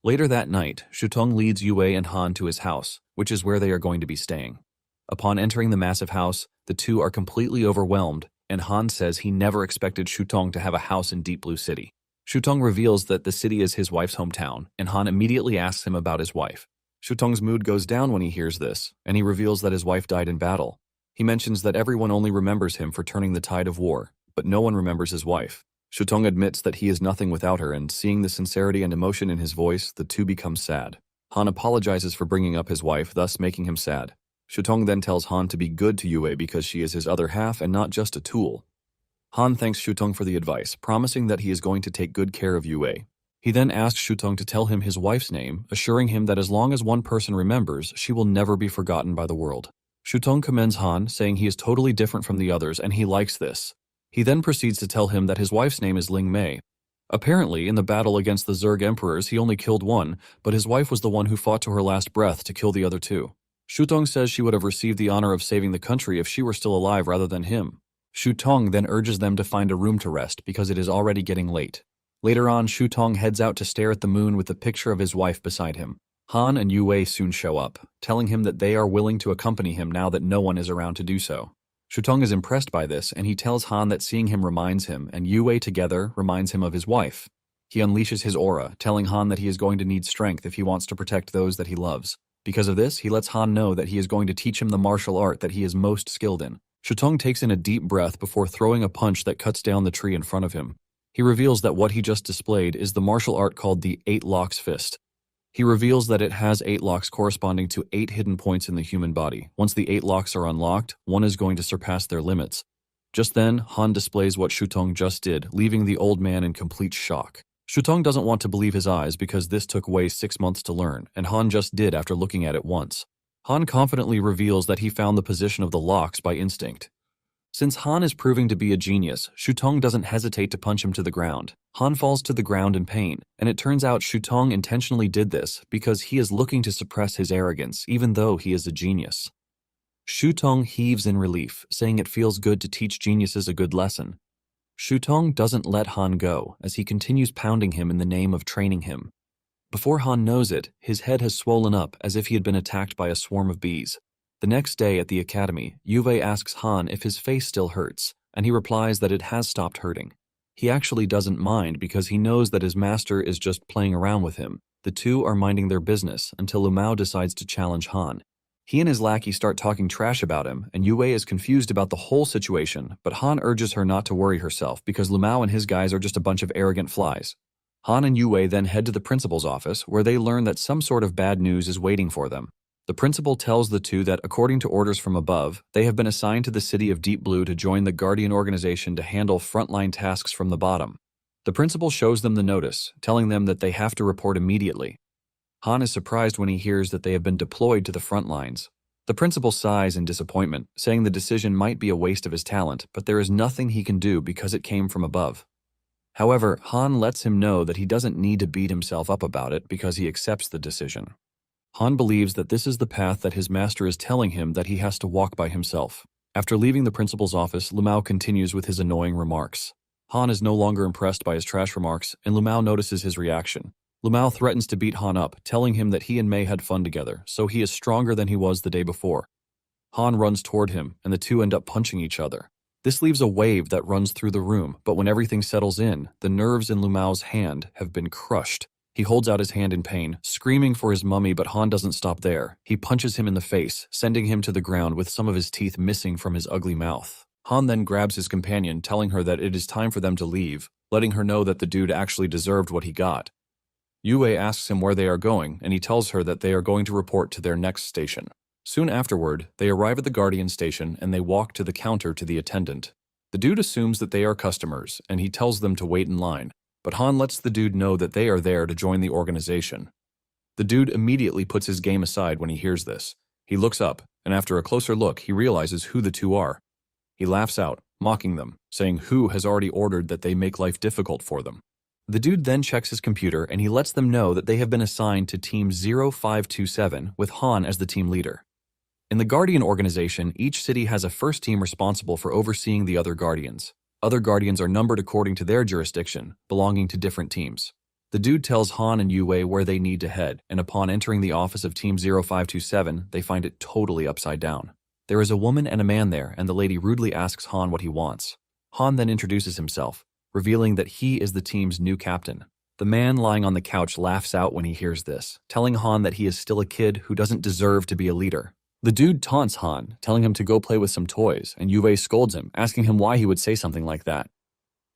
Later that night, Shutong leads Yue and Han to his house, which is where they are going to be staying. Upon entering the massive house, the two are completely overwhelmed, and Han says he never expected Shutong to have a house in Deep Blue City. Shutong reveals that the city is his wife's hometown, and Han immediately asks him about his wife. Shutong's mood goes down when he hears this, and he reveals that his wife died in battle. He mentions that everyone only remembers him for turning the tide of war, but no one remembers his wife. Shutong admits that he is nothing without her, and seeing the sincerity and emotion in his voice, the two become sad. Han apologizes for bringing up his wife, thus making him sad. Shutong then tells Han to be good to Yue because she is his other half and not just a tool. Han thanks Shutong for the advice, promising that he is going to take good care of Yue. He then asks Shutong to tell him his wife's name, assuring him that as long as one person remembers, she will never be forgotten by the world. Shutong commends Han, saying he is totally different from the others and he likes this. He then proceeds to tell him that his wife's name is Ling Mei. Apparently, in the battle against the Zerg Emperors, he only killed one, but his wife was the one who fought to her last breath to kill the other two. Shutong says she would have received the honor of saving the country if she were still alive rather than him. Shutong then urges them to find a room to rest because it is already getting late. Later on, Shutong heads out to stare at the moon with the picture of his wife beside him. Han and Yue soon show up, telling him that they are willing to accompany him now that no one is around to do so. Shutong is impressed by this, and he tells Han that seeing him reminds him, and Yue together reminds him of his wife. He unleashes his aura, telling Han that he is going to need strength if he wants to protect those that he loves. Because of this, he lets Han know that he is going to teach him the martial art that he is most skilled in. Shutong takes in a deep breath before throwing a punch that cuts down the tree in front of him. He reveals that what he just displayed is the martial art called the 8 Locks Fist. He reveals that it has 8 locks corresponding to 8 hidden points in the human body. Once the 8 locks are unlocked, one is going to surpass their limits. Just then, Han displays what Shutong just did, leaving the old man in complete shock. Shutong doesn't want to believe his eyes because this took Wei 6 months to learn, and Han just did after looking at it once. Han confidently reveals that he found the position of the locks by instinct. Since Han is proving to be a genius, Shutong doesn't hesitate to punch him to the ground. Han falls to the ground in pain, and it turns out Shutong intentionally did this because he is looking to suppress his arrogance, even though he is a genius. Shutong heaves in relief, saying it feels good to teach geniuses a good lesson. Shutong doesn't let Han go, as he continues pounding him in the name of training him. Before Han knows it, his head has swollen up as if he had been attacked by a swarm of bees. The next day at the academy, Yue asks Han if his face still hurts, and he replies that it has stopped hurting. He actually doesn't mind because he knows that his master is just playing around with him. The two are minding their business until Lumao decides to challenge Han. He and his lackey start talking trash about him, and Yue is confused about the whole situation, but Han urges her not to worry herself because Lumao and his guys are just a bunch of arrogant flies. Han and Yue then head to the principal's office, where they learn that some sort of bad news is waiting for them. The principal tells the two that, according to orders from above, they have been assigned to the city of Deep Blue to join the Guardian organization to handle frontline tasks from the bottom. The principal shows them the notice, telling them that they have to report immediately. Han is surprised when he hears that they have been deployed to the front lines. The principal sighs in disappointment, saying the decision might be a waste of his talent, but there is nothing he can do because it came from above. However, Han lets him know that he doesn't need to beat himself up about it because he accepts the decision. Han believes that this is the path that his master is telling him that he has to walk by himself. After leaving the principal's office, Lumao continues with his annoying remarks. Han is no longer impressed by his trash remarks, and Lumao notices his reaction. Lumao threatens to beat Han up, telling him that he and Mei had fun together, so he is stronger than he was the day before. Han runs toward him, and the two end up punching each other. This leaves a wave that runs through the room, but when everything settles in, the nerves in Lumao's hand have been crushed. He holds out his hand in pain, screaming for his mummy, but Han doesn't stop there. He punches him in the face, sending him to the ground with some of his teeth missing from his ugly mouth. Han then grabs his companion, telling her that it is time for them to leave, letting her know that the dude actually deserved what he got. Yue asks him where they are going, and he tells her that they are going to report to their next station. Soon afterward, they arrive at the Guardian station and they walk to the counter to the attendant. The dude assumes that they are customers, and he tells them to wait in line, but Han lets the dude know that they are there to join the organization. The dude immediately puts his game aside when he hears this. He looks up, and after a closer look, he realizes who the two are. He laughs out, mocking them, saying who has already ordered that they make life difficult for them. The dude then checks his computer and he lets them know that they have been assigned to Team 0527 with Han as the team leader. In the Guardian organization, each city has a first team responsible for overseeing the other Guardians. Other Guardians are numbered according to their jurisdiction, belonging to different teams. The dude tells Han and Yue where they need to head, and upon entering the office of Team 0527, they find it totally upside down. There is a woman and a man there, and the lady rudely asks Han what he wants. Han then introduces himself, revealing that he is the team's new captain. The man lying on the couch laughs out when he hears this, telling Han that he is still a kid who doesn't deserve to be a leader. The dude taunts Han, telling him to go play with some toys, and Yue scolds him, asking him why he would say something like that.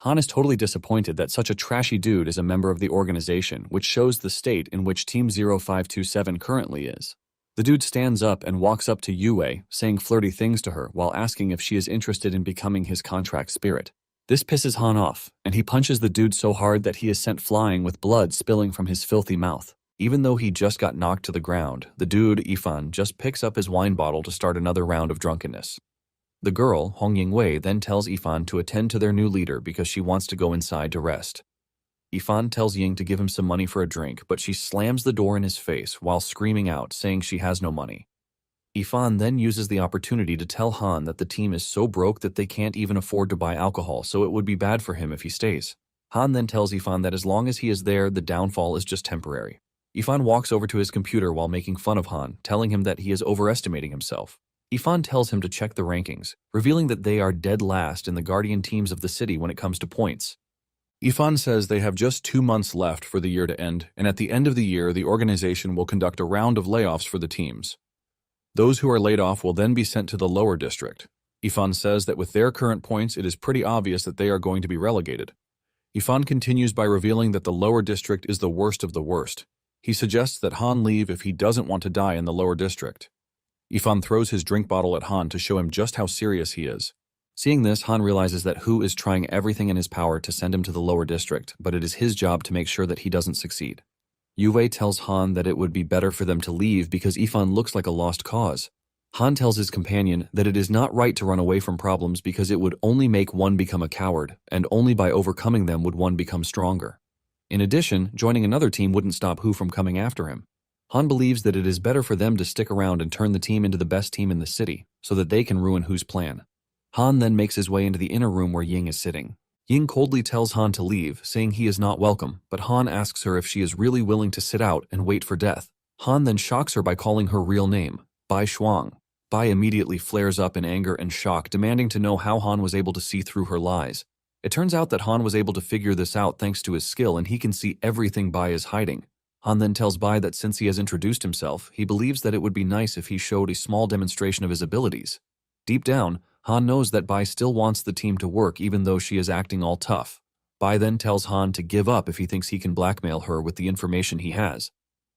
Han is totally disappointed that such a trashy dude is a member of the organization, which shows the state in which Team 0527 currently is. The dude stands up and walks up to Yue, saying flirty things to her while asking if she is interested in becoming his contract spirit. This pisses Han off, and he punches the dude so hard that he is sent flying with blood spilling from his filthy mouth. Even though he just got knocked to the ground, the dude, Ifan, just picks up his wine bottle to start another round of drunkenness. The girl, Hong Yingwei, then tells Ifan to attend to their new leader because she wants to go inside to rest. Ifan tells Ying to give him some money for a drink, but she slams the door in his face while screaming out, saying she has no money. Ifan then uses the opportunity to tell Han that the team is so broke that they can't even afford to buy alcohol, so it would be bad for him if he stays. Han then tells Ifan that as long as he is there, the downfall is just temporary. Ifan walks over to his computer while making fun of Han, telling him that he is overestimating himself. Ifan tells him to check the rankings, revealing that they are dead last in the Guardian teams of the city when it comes to points. Ifan says they have just 2 months left for the year to end, and at the end of the year, the organization will conduct a round of layoffs for the teams. Those who are laid off will then be sent to the lower district. Ifan says that with their current points, it is pretty obvious that they are going to be relegated. Ifan continues by revealing that the lower district is the worst of the worst. He suggests that Han leave if he doesn't want to die in the lower district. Ifan throws his drink bottle at Han to show him just how serious he is. Seeing this, Han realizes that Hu is trying everything in his power to send him to the lower district, but it is his job to make sure that he doesn't succeed. Yue tells Han that it would be better for them to leave because Ifan looks like a lost cause. Han tells his companion that it is not right to run away from problems because it would only make one become a coward, and only by overcoming them would one become stronger. In addition, joining another team wouldn't stop Hu from coming after him. Han believes that it is better for them to stick around and turn the team into the best team in the city, so that they can ruin Hu's plan. Han then makes his way into the inner room where Ying is sitting. Ying coldly tells Han to leave, saying he is not welcome, but Han asks her if she is really willing to sit out and wait for death. Han then shocks her by calling her real name, Bai Shuang. Bai immediately flares up in anger and shock, demanding to know how Han was able to see through her lies. It turns out that Han was able to figure this out thanks to his skill, and he can see everything Bai is hiding. Han then tells Bai that since he has introduced himself, he believes that it would be nice if he showed a small demonstration of his abilities. Deep down, Han knows that Bai still wants the team to work even though she is acting all tough. Bai then tells Han to give up if he thinks he can blackmail her with the information he has.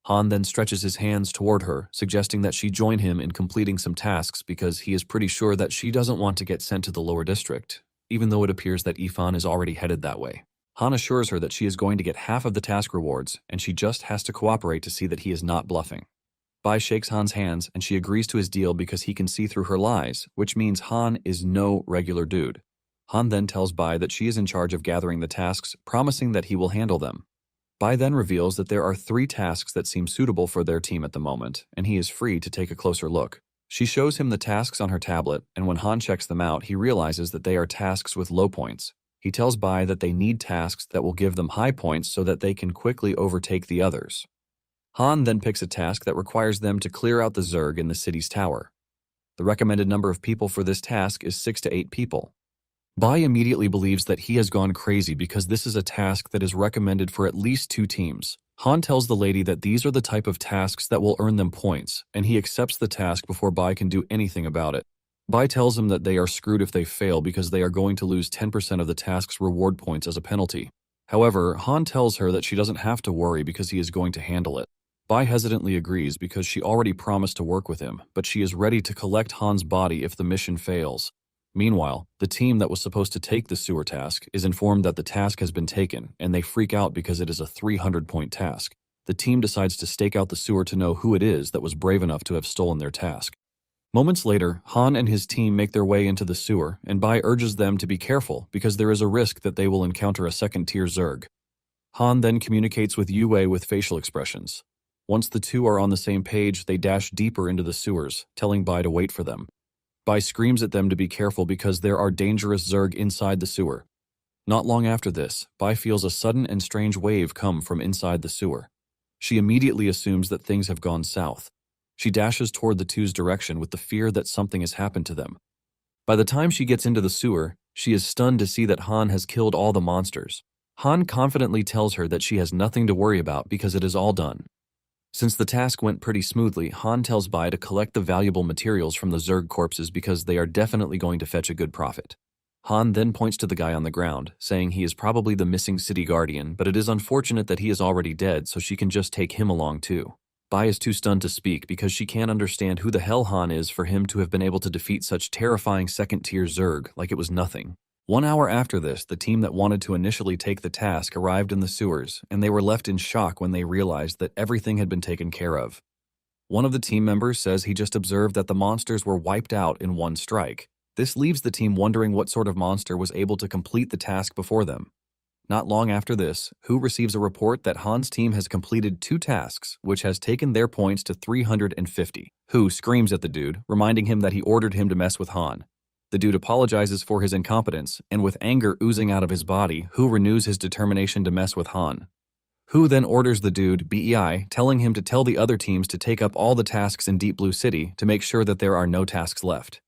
Han then stretches his hands toward her, suggesting that she join him in completing some tasks because he is pretty sure that she doesn't want to get sent to the lower district, even though it appears that Ifan is already headed that way. Han assures her that she is going to get half of the task rewards, and she just has to cooperate to see that he is not bluffing. Bai shakes Han's hands, and she agrees to his deal because he can see through her lies, which means Han is no regular dude. Han then tells Bai that she is in charge of gathering the tasks, promising that he will handle them. Bai then reveals that there are 3 tasks that seem suitable for their team at the moment, and he is free to take a closer look. She shows him the tasks on her tablet, and when Han checks them out, he realizes that they are tasks with low points. He tells Bai that they need tasks that will give them high points so that they can quickly overtake the others. Han then picks a task that requires them to clear out the Zerg in the city's tower. The recommended number of people for this task is 6 to 8 people. Bai immediately believes that he has gone crazy because this is a task that is recommended for at least 2 teams. Han tells the lady that these are the type of tasks that will earn them points, and he accepts the task before Bai can do anything about it. Bai tells him that they are screwed if they fail because they are going to lose 10% of the task's reward points as a penalty. However, Han tells her that she doesn't have to worry because he is going to handle it. Bai hesitantly agrees because she already promised to work with him, but she is ready to collect Han's body if the mission fails. Meanwhile, the team that was supposed to take the sewer task is informed that the task has been taken, and they freak out because it is a 300-point task. The team decides to stake out the sewer to know who it is that was brave enough to have stolen their task. Moments later, Han and his team make their way into the sewer, and Bai urges them to be careful because there is a risk that they will encounter a second-tier Zerg. Han then communicates with Yue with facial expressions. Once the two are on the same page, they dash deeper into the sewers, telling Bai to wait for them. Bai screams at them to be careful because there are dangerous Zerg inside the sewer. Not long after this, Bai feels a sudden and strange wave come from inside the sewer. She immediately assumes that things have gone south. She dashes toward the two's direction with the fear that something has happened to them. By the time she gets into the sewer, she is stunned to see that Han has killed all the monsters. Han confidently tells her that she has nothing to worry about because it is all done. Since the task went pretty smoothly, Han tells Bai to collect the valuable materials from the Zerg corpses because they are definitely going to fetch a good profit. Han then points to the guy on the ground, saying he is probably the missing city guardian, but it is unfortunate that he is already dead, so she can just take him along too. Bai is too stunned to speak because she can't understand who the hell Han is for him to have been able to defeat such terrifying second-tier Zerg like it was nothing. 1 hour after this, the team that wanted to initially take the task arrived in the sewers, and they were left in shock when they realized that everything had been taken care of. One of the team members says he just observed that the monsters were wiped out in one strike. This leaves the team wondering what sort of monster was able to complete the task before them. Not long after this, Hu receives a report that Han's team has completed 2 tasks, which has taken their points to 350. Hu screams at the dude, reminding him that he ordered him to mess with Han. The dude apologizes for his incompetence, and with anger oozing out of his body, Hu renews his determination to mess with Han. Hu then orders the dude, BEI, telling him to tell the other teams to take up all the tasks in Deep Blue City to make sure that there are no tasks left.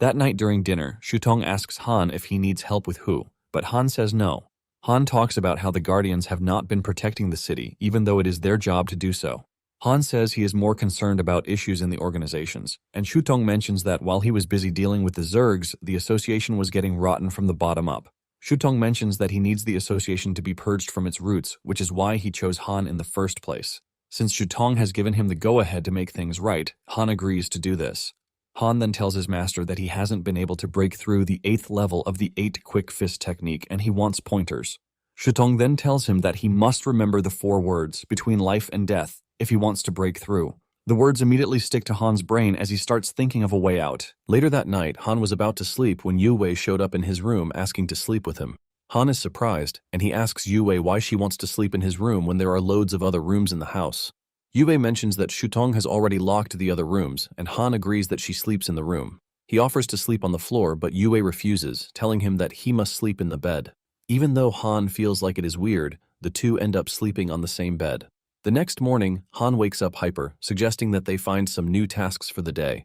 That night during dinner, Shutong asks Han if he needs help with Hu, but Han says no. Han talks about how the Guardians have not been protecting the city, even though it is their job to do so. Han says he is more concerned about issues in the organizations, and Shutong mentions that while he was busy dealing with the Zergs, the association was getting rotten from the bottom up. Shutong mentions that he needs the association to be purged from its roots, which is why he chose Han in the first place. Since Shutong has given him the go-ahead to make things right, Han agrees to do this. Han then tells his master that he hasn't been able to break through the 8th level of the 8 quick fist technique and he wants pointers. Shutong then tells him that he must remember the 4 words, between life and death, if he wants to break through. The words immediately stick to Han's brain as he starts thinking of a way out. Later that night, Han was about to sleep when Yue showed up in his room asking to sleep with him. Han is surprised, and he asks Yue why she wants to sleep in his room when there are loads of other rooms in the house. Yue mentions that Shutong has already locked the other rooms, and Han agrees that she sleeps in the room. He offers to sleep on the floor, but Yue refuses, telling him that he must sleep in the bed. Even though Han feels like it is weird, the two end up sleeping on the same bed. The next morning, Han wakes up hyper, suggesting that they find some new tasks for the day.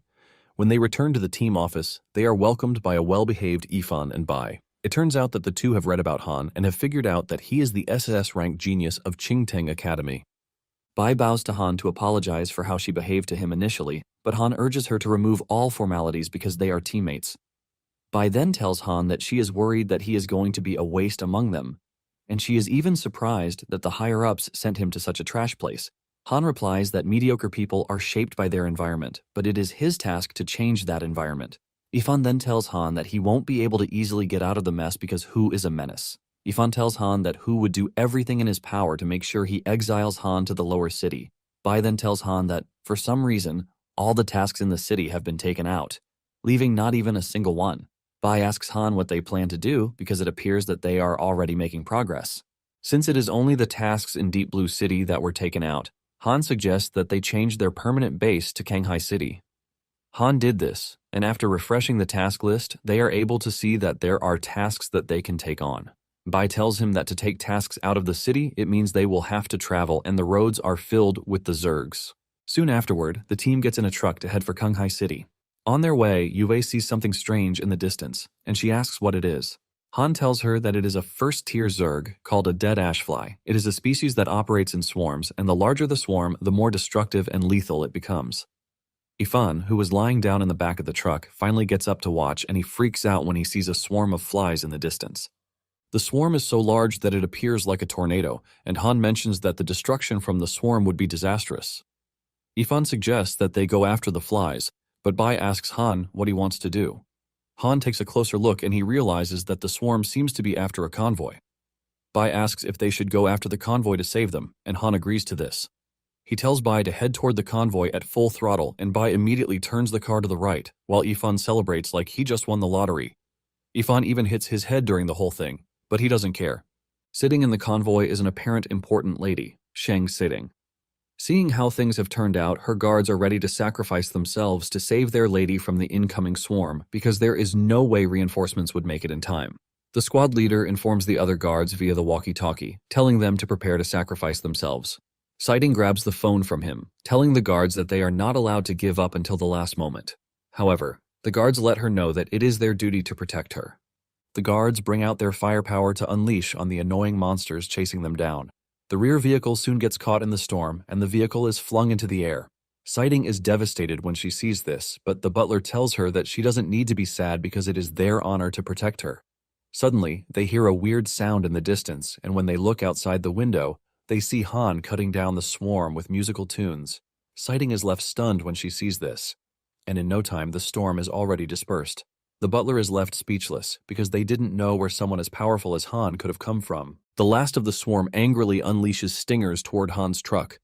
When they return to the team office, they are welcomed by a well-behaved Ifan and Bai. It turns out that the two have read about Han and have figured out that he is the SSS rank genius of Qingteng Academy. Bai bows to Han to apologize for how she behaved to him initially, but Han urges her to remove all formalities because they are teammates. Bai then tells Han that she is worried that he is going to be a waste among them, and she is even surprised that the higher-ups sent him to such a trash place. Han replies that mediocre people are shaped by their environment, but it is his task to change that environment. Ifan then tells Han that he won't be able to easily get out of the mess because Hu is a menace. Ifan tells Han that Hu would do everything in his power to make sure he exiles Han to the lower city. Bai then tells Han that, for some reason, all the tasks in the city have been taken out, leaving not even a single one. Bai asks Han what they plan to do because it appears that they are already making progress. Since it is only the tasks in Deep Blue City that were taken out, Han suggests that they change their permanent base to Kanghai City. Han did this, and after refreshing the task list, they are able to see that there are tasks that they can take on. Bai tells him that to take tasks out of the city, it means they will have to travel and the roads are filled with the Zergs. Soon afterward, the team gets in a truck to head for Kanghai City. On their way, Yue sees something strange in the distance, and she asks what it is. Han tells her that it is a first-tier Zerg called a dead ashfly. It is a species that operates in swarms, and the larger the swarm, the more destructive and lethal it becomes. Ifan, who was lying down in the back of the truck, finally gets up to watch, and he freaks out when he sees a swarm of flies in the distance. The swarm is so large that it appears like a tornado, and Han mentions that the destruction from the swarm would be disastrous. Ifan suggests that they go after the flies, but Bai asks Han what he wants to do. Han takes a closer look and he realizes that the swarm seems to be after a convoy. Bai asks if they should go after the convoy to save them, and Han agrees to this. He tells Bai to head toward the convoy at full throttle, and Bai immediately turns the car to the right, while Ifan celebrates like he just won the lottery. Ifan even hits his head during the whole thing, but he doesn't care. Sitting in the convoy is an apparent important lady, Sheng sitting. Seeing how things have turned out, her guards are ready to sacrifice themselves to save their lady from the incoming swarm because there is no way reinforcements would make it in time. The squad leader informs the other guards via the walkie-talkie, telling them to prepare to sacrifice themselves. Sighting grabs the phone from him, telling the guards that they are not allowed to give up until the last moment. However, the guards let her know that it is their duty to protect her. The guards bring out their firepower to unleash on the annoying monsters chasing them down. The rear vehicle soon gets caught in the storm, and the vehicle is flung into the air. Sighting is devastated when she sees this, but the butler tells her that she doesn't need to be sad because it is their honor to protect her. Suddenly, they hear a weird sound in the distance, and when they look outside the window, they see Han cutting down the swarm with musical tunes. Sighting is left stunned when she sees this, and in no time the storm is already dispersed. The butler is left speechless because they didn't know where someone as powerful as Han could have come from. The last of the swarm angrily unleashes stingers toward Han's truck.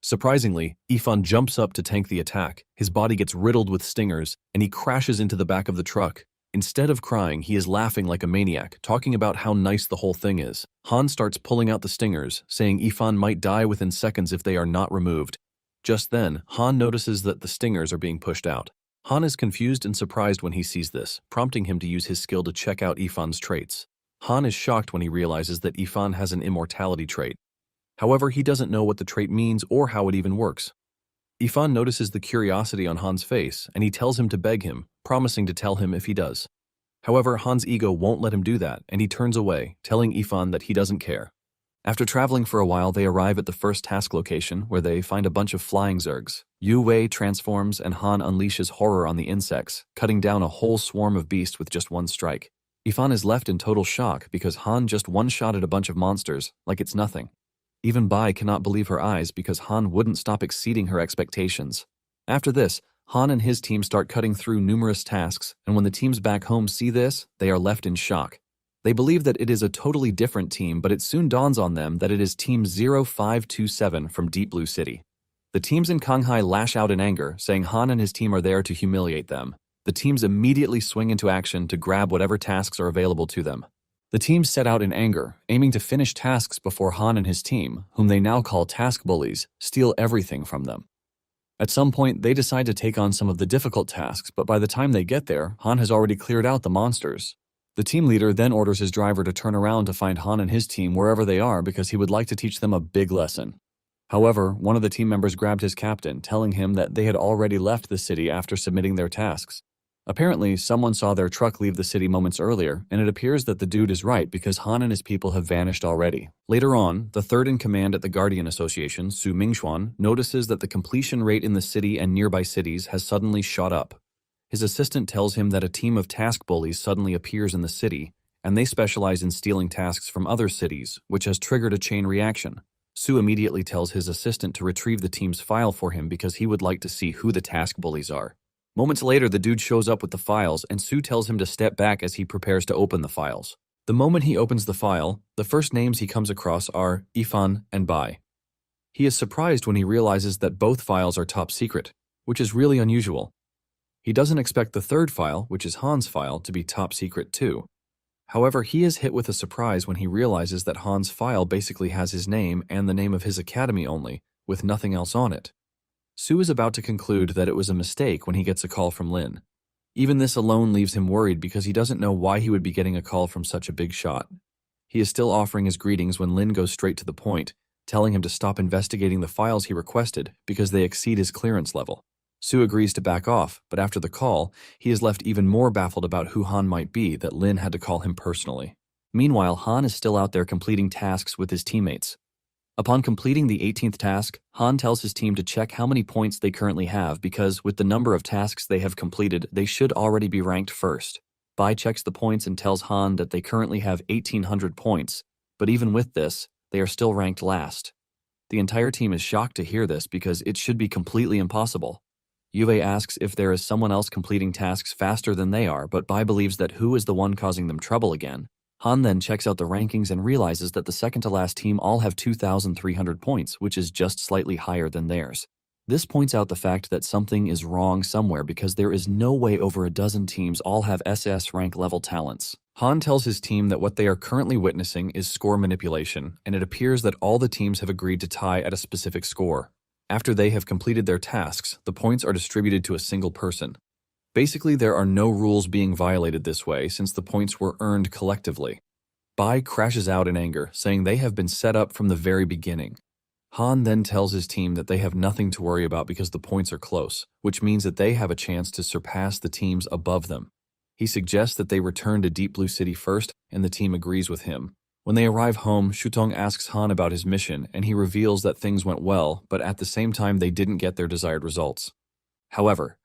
Surprisingly, Ifan jumps up to tank the attack. His body gets riddled with stingers, and he crashes into the back of the truck. Instead of crying, he is laughing like a maniac, talking about how nice the whole thing is. Han starts pulling out the stingers, saying Ifan might die within seconds if they are not removed. Just then, Han notices that the stingers are being pushed out. Han is confused and surprised when he sees this, prompting him to use his skill to check out Ifan's traits. Han is shocked when he realizes that Ifan has an immortality trait. However, he doesn't know what the trait means or how it even works. Ifan notices the curiosity on Han's face, and he tells him to beg him, promising to tell him if he does. However, Han's ego won't let him do that, and he turns away, telling Ifan that he doesn't care. After traveling for a while, they arrive at the first task location, where they find a bunch of flying zergs. Yu Wei transforms, and Han unleashes horror on the insects, cutting down a whole swarm of beasts with just one strike. Ifan is left in total shock because Han just one-shotted a bunch of monsters, like it's nothing. Even Bai cannot believe her eyes because Han wouldn't stop exceeding her expectations. After this, Han and his team start cutting through numerous tasks, and when the teams back home see this, they are left in shock. They believe that it is a totally different team, but it soon dawns on them that it is Team 0527 from Deep Blue City. The teams in Kanghai lash out in anger, saying Han and his team are there to humiliate them. The teams immediately swing into action to grab whatever tasks are available to them. The teams set out in anger, aiming to finish tasks before Han and his team, whom they now call task bullies, steal everything from them. At some point, they decide to take on some of the difficult tasks, but by the time they get there, Han has already cleared out the monsters. The team leader then orders his driver to turn around to find Han and his team wherever they are because he would like to teach them a big lesson. However, one of the team members grabbed his captain, telling him that they had already left the city after submitting their tasks. Apparently, someone saw their truck leave the city moments earlier, and it appears that the dude is right because Han and his people have vanished already. Later on, the third in command at the Guardian Association, Su Mingxuan, notices that the completion rate in the city and nearby cities has suddenly shot up. His assistant tells him that a team of task bullies suddenly appears in the city, and they specialize in stealing tasks from other cities, which has triggered a chain reaction. Su immediately tells his assistant to retrieve the team's file for him because he would like to see who the task bullies are. Moments later, the dude shows up with the files, and Su tells him to step back as he prepares to open the files. The moment he opens the file, the first names he comes across are Ifan and Bai. He is surprised when he realizes that both files are top secret, which is really unusual. He doesn't expect the third file, which is Han's file, to be top secret too. However, he is hit with a surprise when he realizes that Han's file basically has his name and the name of his academy only, with nothing else on it. Su is about to conclude that it was a mistake when he gets a call from Lin. Even this alone leaves him worried because he doesn't know why he would be getting a call from such a big shot. He is still offering his greetings when Lin goes straight to the point, telling him to stop investigating the files he requested because they exceed his clearance level. Su agrees to back off, but after the call, he is left even more baffled about who Han might be that Lin had to call him personally. Meanwhile, Han is still out there completing tasks with his teammates. Upon completing the 18th task, Han tells his team to check how many points they currently have because with the number of tasks they have completed, they should already be ranked first. Bai checks the points and tells Han that they currently have 1,800 points, but even with this, they are still ranked last. The entire team is shocked to hear this because it should be completely impossible. Yue asks if there is someone else completing tasks faster than they are, but Bai believes that Hu is the one causing them trouble again. Han then checks out the rankings and realizes that the second-to-last team all have 2,300 points, which is just slightly higher than theirs. This points out the fact that something is wrong somewhere because there is no way over a dozen teams all have SS rank level talents. Han tells his team that what they are currently witnessing is score manipulation, and it appears that all the teams have agreed to tie at a specific score. After they have completed their tasks, the points are distributed to a single person. Basically, there are no rules being violated this way since the points were earned collectively. Bai crashes out in anger, saying they have been set up from the very beginning. Han then tells his team that they have nothing to worry about because the points are close, which means that they have a chance to surpass the teams above them. He suggests that they return to Deep Blue City first, and the team agrees with him. When they arrive home, Shutong asks Han about his mission, and he reveals that things went well, but at the same time they didn't get their desired results. However,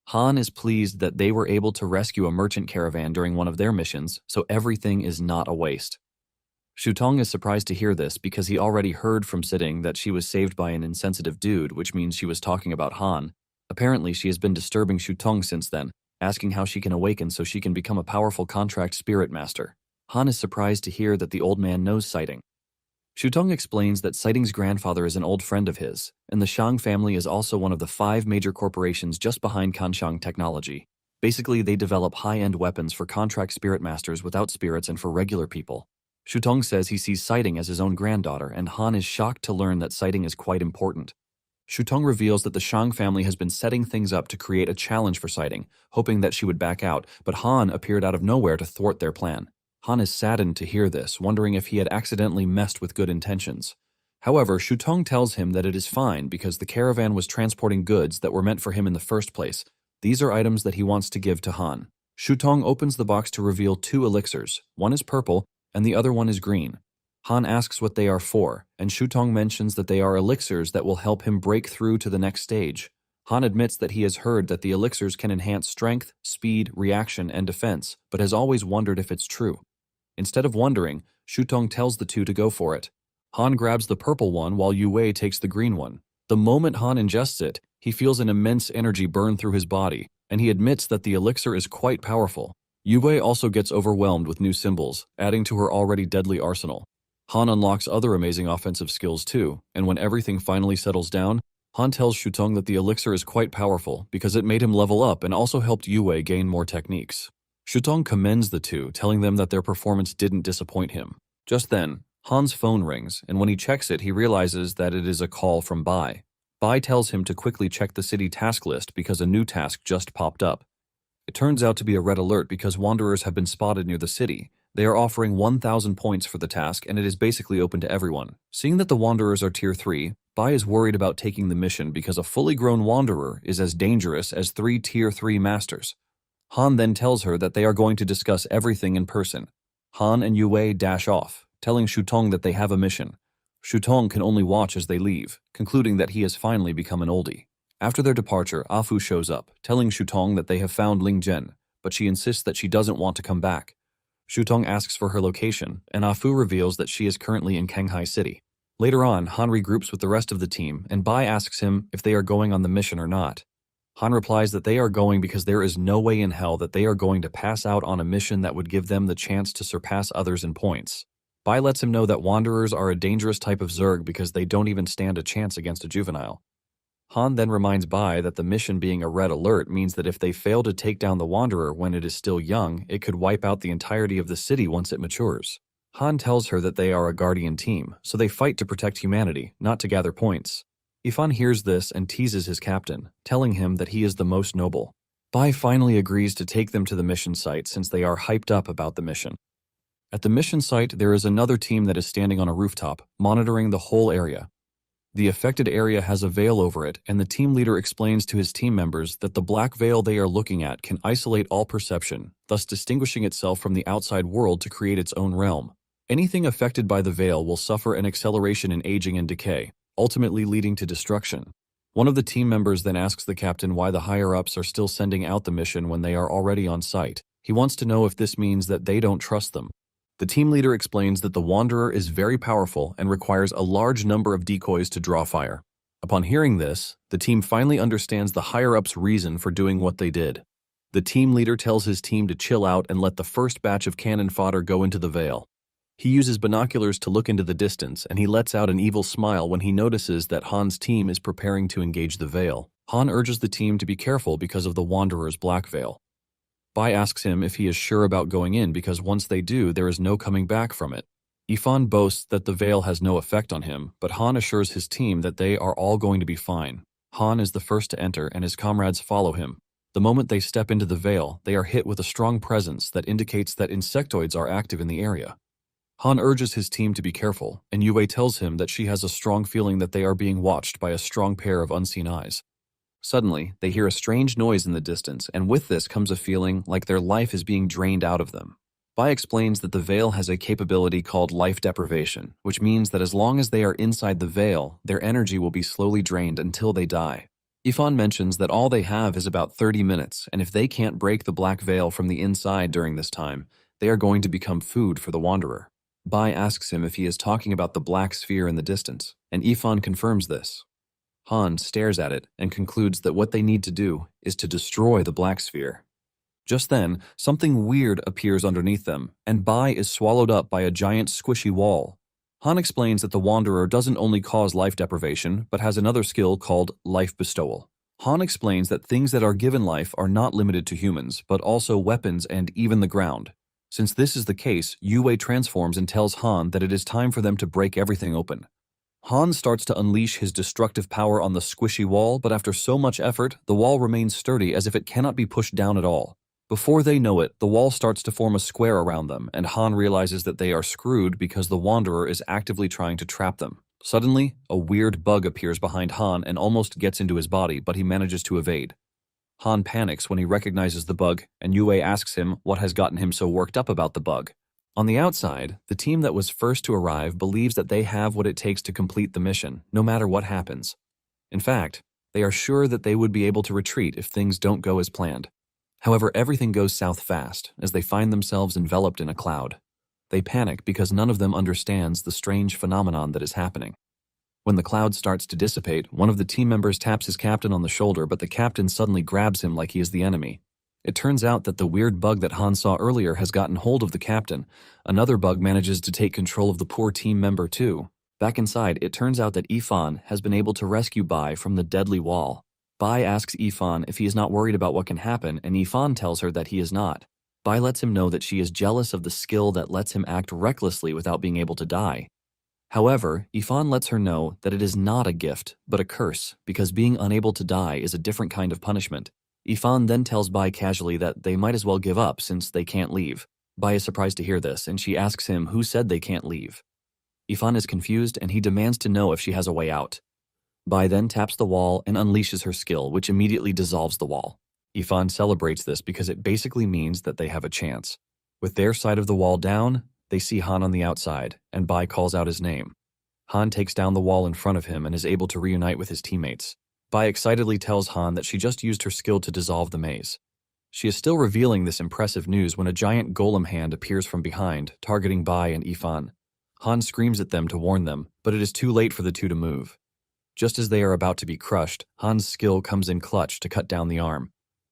Han is pleased that they were able to rescue a merchant caravan during one of their missions, so everything is not a waste. Shutong is surprised to hear this because he already heard from Sitting that she was saved by an insensitive dude, which means she was talking about Han. Apparently, she has been disturbing Shutong since then, asking how she can awaken so she can become a powerful contract spirit master. Han is surprised to hear that the old man knows Sighting. Shutong explains that Sighting's grandfather is an old friend of his, and the Shang family is also one of the 5 major corporations just behind Kanshang Technology. Basically, they develop high-end weapons for contract spirit masters without spirits and for regular people. Shutong says he sees Sighting as his own granddaughter, and Han is shocked to learn that Sighting is quite important. Shutong reveals that the Shang family has been setting things up to create a challenge for Sighting, hoping that she would back out, but Han appeared out of nowhere to thwart their plan. Han is saddened to hear this, wondering if he had accidentally messed with good intentions. However, Shutong tells him that it is fine because the caravan was transporting goods that were meant for him in the first place. These are items that he wants to give to Han. Shutong opens the box to reveal 2 elixirs. One is purple, and the other one is green. Han asks what they are for, and Shutong mentions that they are elixirs that will help him break through to the next stage. Han admits that he has heard that the elixirs can enhance strength, speed, reaction, and defense, but has always wondered if it's true. Instead of wondering, Shutong tells the 2 to go for it. Han grabs the purple one while Yue takes the green one. The moment Han ingests it, he feels an immense energy burn through his body, and he admits that the elixir is quite powerful. Yue also gets overwhelmed with new symbols, adding to her already deadly arsenal. Han unlocks other amazing offensive skills too, and when everything finally settles down, Han tells Shutong that the elixir is quite powerful because it made him level up and also helped Yue gain more techniques. Shutong commends the 2, telling them that their performance didn't disappoint him. Just then, Han's phone rings, and when he checks it, he realizes that it is a call from Bai. Bai tells him to quickly check the city task list because a new task just popped up. It turns out to be a red alert because wanderers have been spotted near the city. They are offering 1,000 points for the task, and it is basically open to everyone. Seeing that the wanderers are tier 3, Bai is worried about taking the mission because a fully grown wanderer is as dangerous as 3 tier 3 masters. Han then tells her that they are going to discuss everything in person. Han and Yue dash off, telling Shutong that they have a mission. Shutong can only watch as they leave, concluding that he has finally become an oldie. After their departure, Afu shows up, telling Shutong that they have found Ling Zhen, but she insists that she doesn't want to come back. Shutong asks for her location, and Afu reveals that she is currently in Kanghai City. Later on, Han regroups with the rest of the team, and Bai asks him if they are going on the mission or not. Han replies that they are going because there is no way in hell that they are going to pass out on a mission that would give them the chance to surpass others in points. Bai lets him know that wanderers are a dangerous type of Zerg because they don't even stand a chance against a juvenile. Han then reminds Bai that the mission being a red alert means that if they fail to take down the wanderer when it is still young, it could wipe out the entirety of the city once it matures. Han tells her that they are a guardian team, so they fight to protect humanity, not to gather points. Ifan hears this and teases his captain, telling him that he is the most noble. Bai finally agrees to take them to the mission site since they are hyped up about the mission. At the mission site, there is another team that is standing on a rooftop, monitoring the whole area. The affected area has a veil over it, and the team leader explains to his team members that the black veil they are looking at can isolate all perception, thus distinguishing itself from the outside world to create its own realm. Anything affected by the veil will suffer an acceleration in aging and decay, ultimately leading to destruction. One of the team members then asks the captain why the higher-ups are still sending out the mission when they are already on site. He wants to know if this means that they don't trust them. The team leader explains that the Wanderer is very powerful and requires a large number of decoys to draw fire. Upon hearing this, the team finally understands the higher-ups' reason for doing what they did. The team leader tells his team to chill out and let the first batch of cannon fodder go into the veil. He uses binoculars to look into the distance, and he lets out an evil smile when he notices that Han's team is preparing to engage the veil. Han urges the team to be careful because of the Wanderer's black veil. Bai asks him if he is sure about going in because once they do, there is no coming back from it. Ifan boasts that the veil has no effect on him, but Han assures his team that they are all going to be fine. Han is the first to enter, and his comrades follow him. The moment they step into the veil, they are hit with a strong presence that indicates that insectoids are active in the area. Han urges his team to be careful, and Yue tells him that she has a strong feeling that they are being watched by a strong pair of unseen eyes. Suddenly, they hear a strange noise in the distance, and with this comes a feeling like their life is being drained out of them. Bai explains that the veil has a capability called life deprivation, which means that as long as they are inside the veil, their energy will be slowly drained until they die. Ifan mentions that all they have is about 30 minutes, and if they can't break the black veil from the inside during this time, they are going to become food for the Wanderer. Bai asks him if he is talking about the black sphere in the distance, and Ifan confirms this. Han stares at it and concludes that what they need to do is to destroy the black sphere. Just then, something weird appears underneath them, and Bai is swallowed up by a giant squishy wall. Han explains that the Wanderer doesn't only cause life deprivation, but has another skill called life bestowal. Han explains that things that are given life are not limited to humans, but also weapons and even the ground. Since this is the case, Yue transforms and tells Han that it is time for them to break everything open. Han starts to unleash his destructive power on the squishy wall, but after so much effort, the wall remains sturdy as if it cannot be pushed down at all. Before they know it, the wall starts to form a square around them, and Han realizes that they are screwed because the Wanderer is actively trying to trap them. Suddenly, a weird bug appears behind Han and almost gets into his body, but he manages to evade. Han panics when he recognizes the bug, and Yue asks him what has gotten him so worked up about the bug. On the outside, the team that was first to arrive believes that they have what it takes to complete the mission, no matter what happens. In fact, they are sure that they would be able to retreat if things don't go as planned. However, everything goes south fast as they find themselves enveloped in a cloud. They panic because none of them understands the strange phenomenon that is happening. When the cloud starts to dissipate, one of the team members taps his captain on the shoulder, but the captain suddenly grabs him like he is the enemy. It turns out that the weird bug that Han saw earlier has gotten hold of the captain. Another bug manages to take control of the poor team member too. Back inside, it turns out that Ifan has been able to rescue Bai from the deadly wall. Bai asks Ifan if he is not worried about what can happen, and Ifan tells her that he is not. Bai lets him know that she is jealous of the skill that lets him act recklessly without being able to die. However, Ifan lets her know that it is not a gift, but a curse, because being unable to die is a different kind of punishment. Ifan then tells Bai casually that they might as well give up since they can't leave. Bai is surprised to hear this, and she asks him who said they can't leave. Ifan is confused, and he demands to know if she has a way out. Bai then taps the wall and unleashes her skill, which immediately dissolves the wall. Ifan celebrates this because it basically means that they have a chance. With their side of the wall down, they see Han on the outside, and Bai calls out his name. Han takes down the wall in front of him and is able to reunite with his teammates. Bai excitedly tells Han that she just used her skill to dissolve the maze. She is still revealing this impressive news when a giant golem hand appears from behind, targeting Bai and Ifan. Han screams at them to warn them, but it is too late for the two to move. Just as they are about to be crushed, Han's skill comes in clutch to cut down the arm.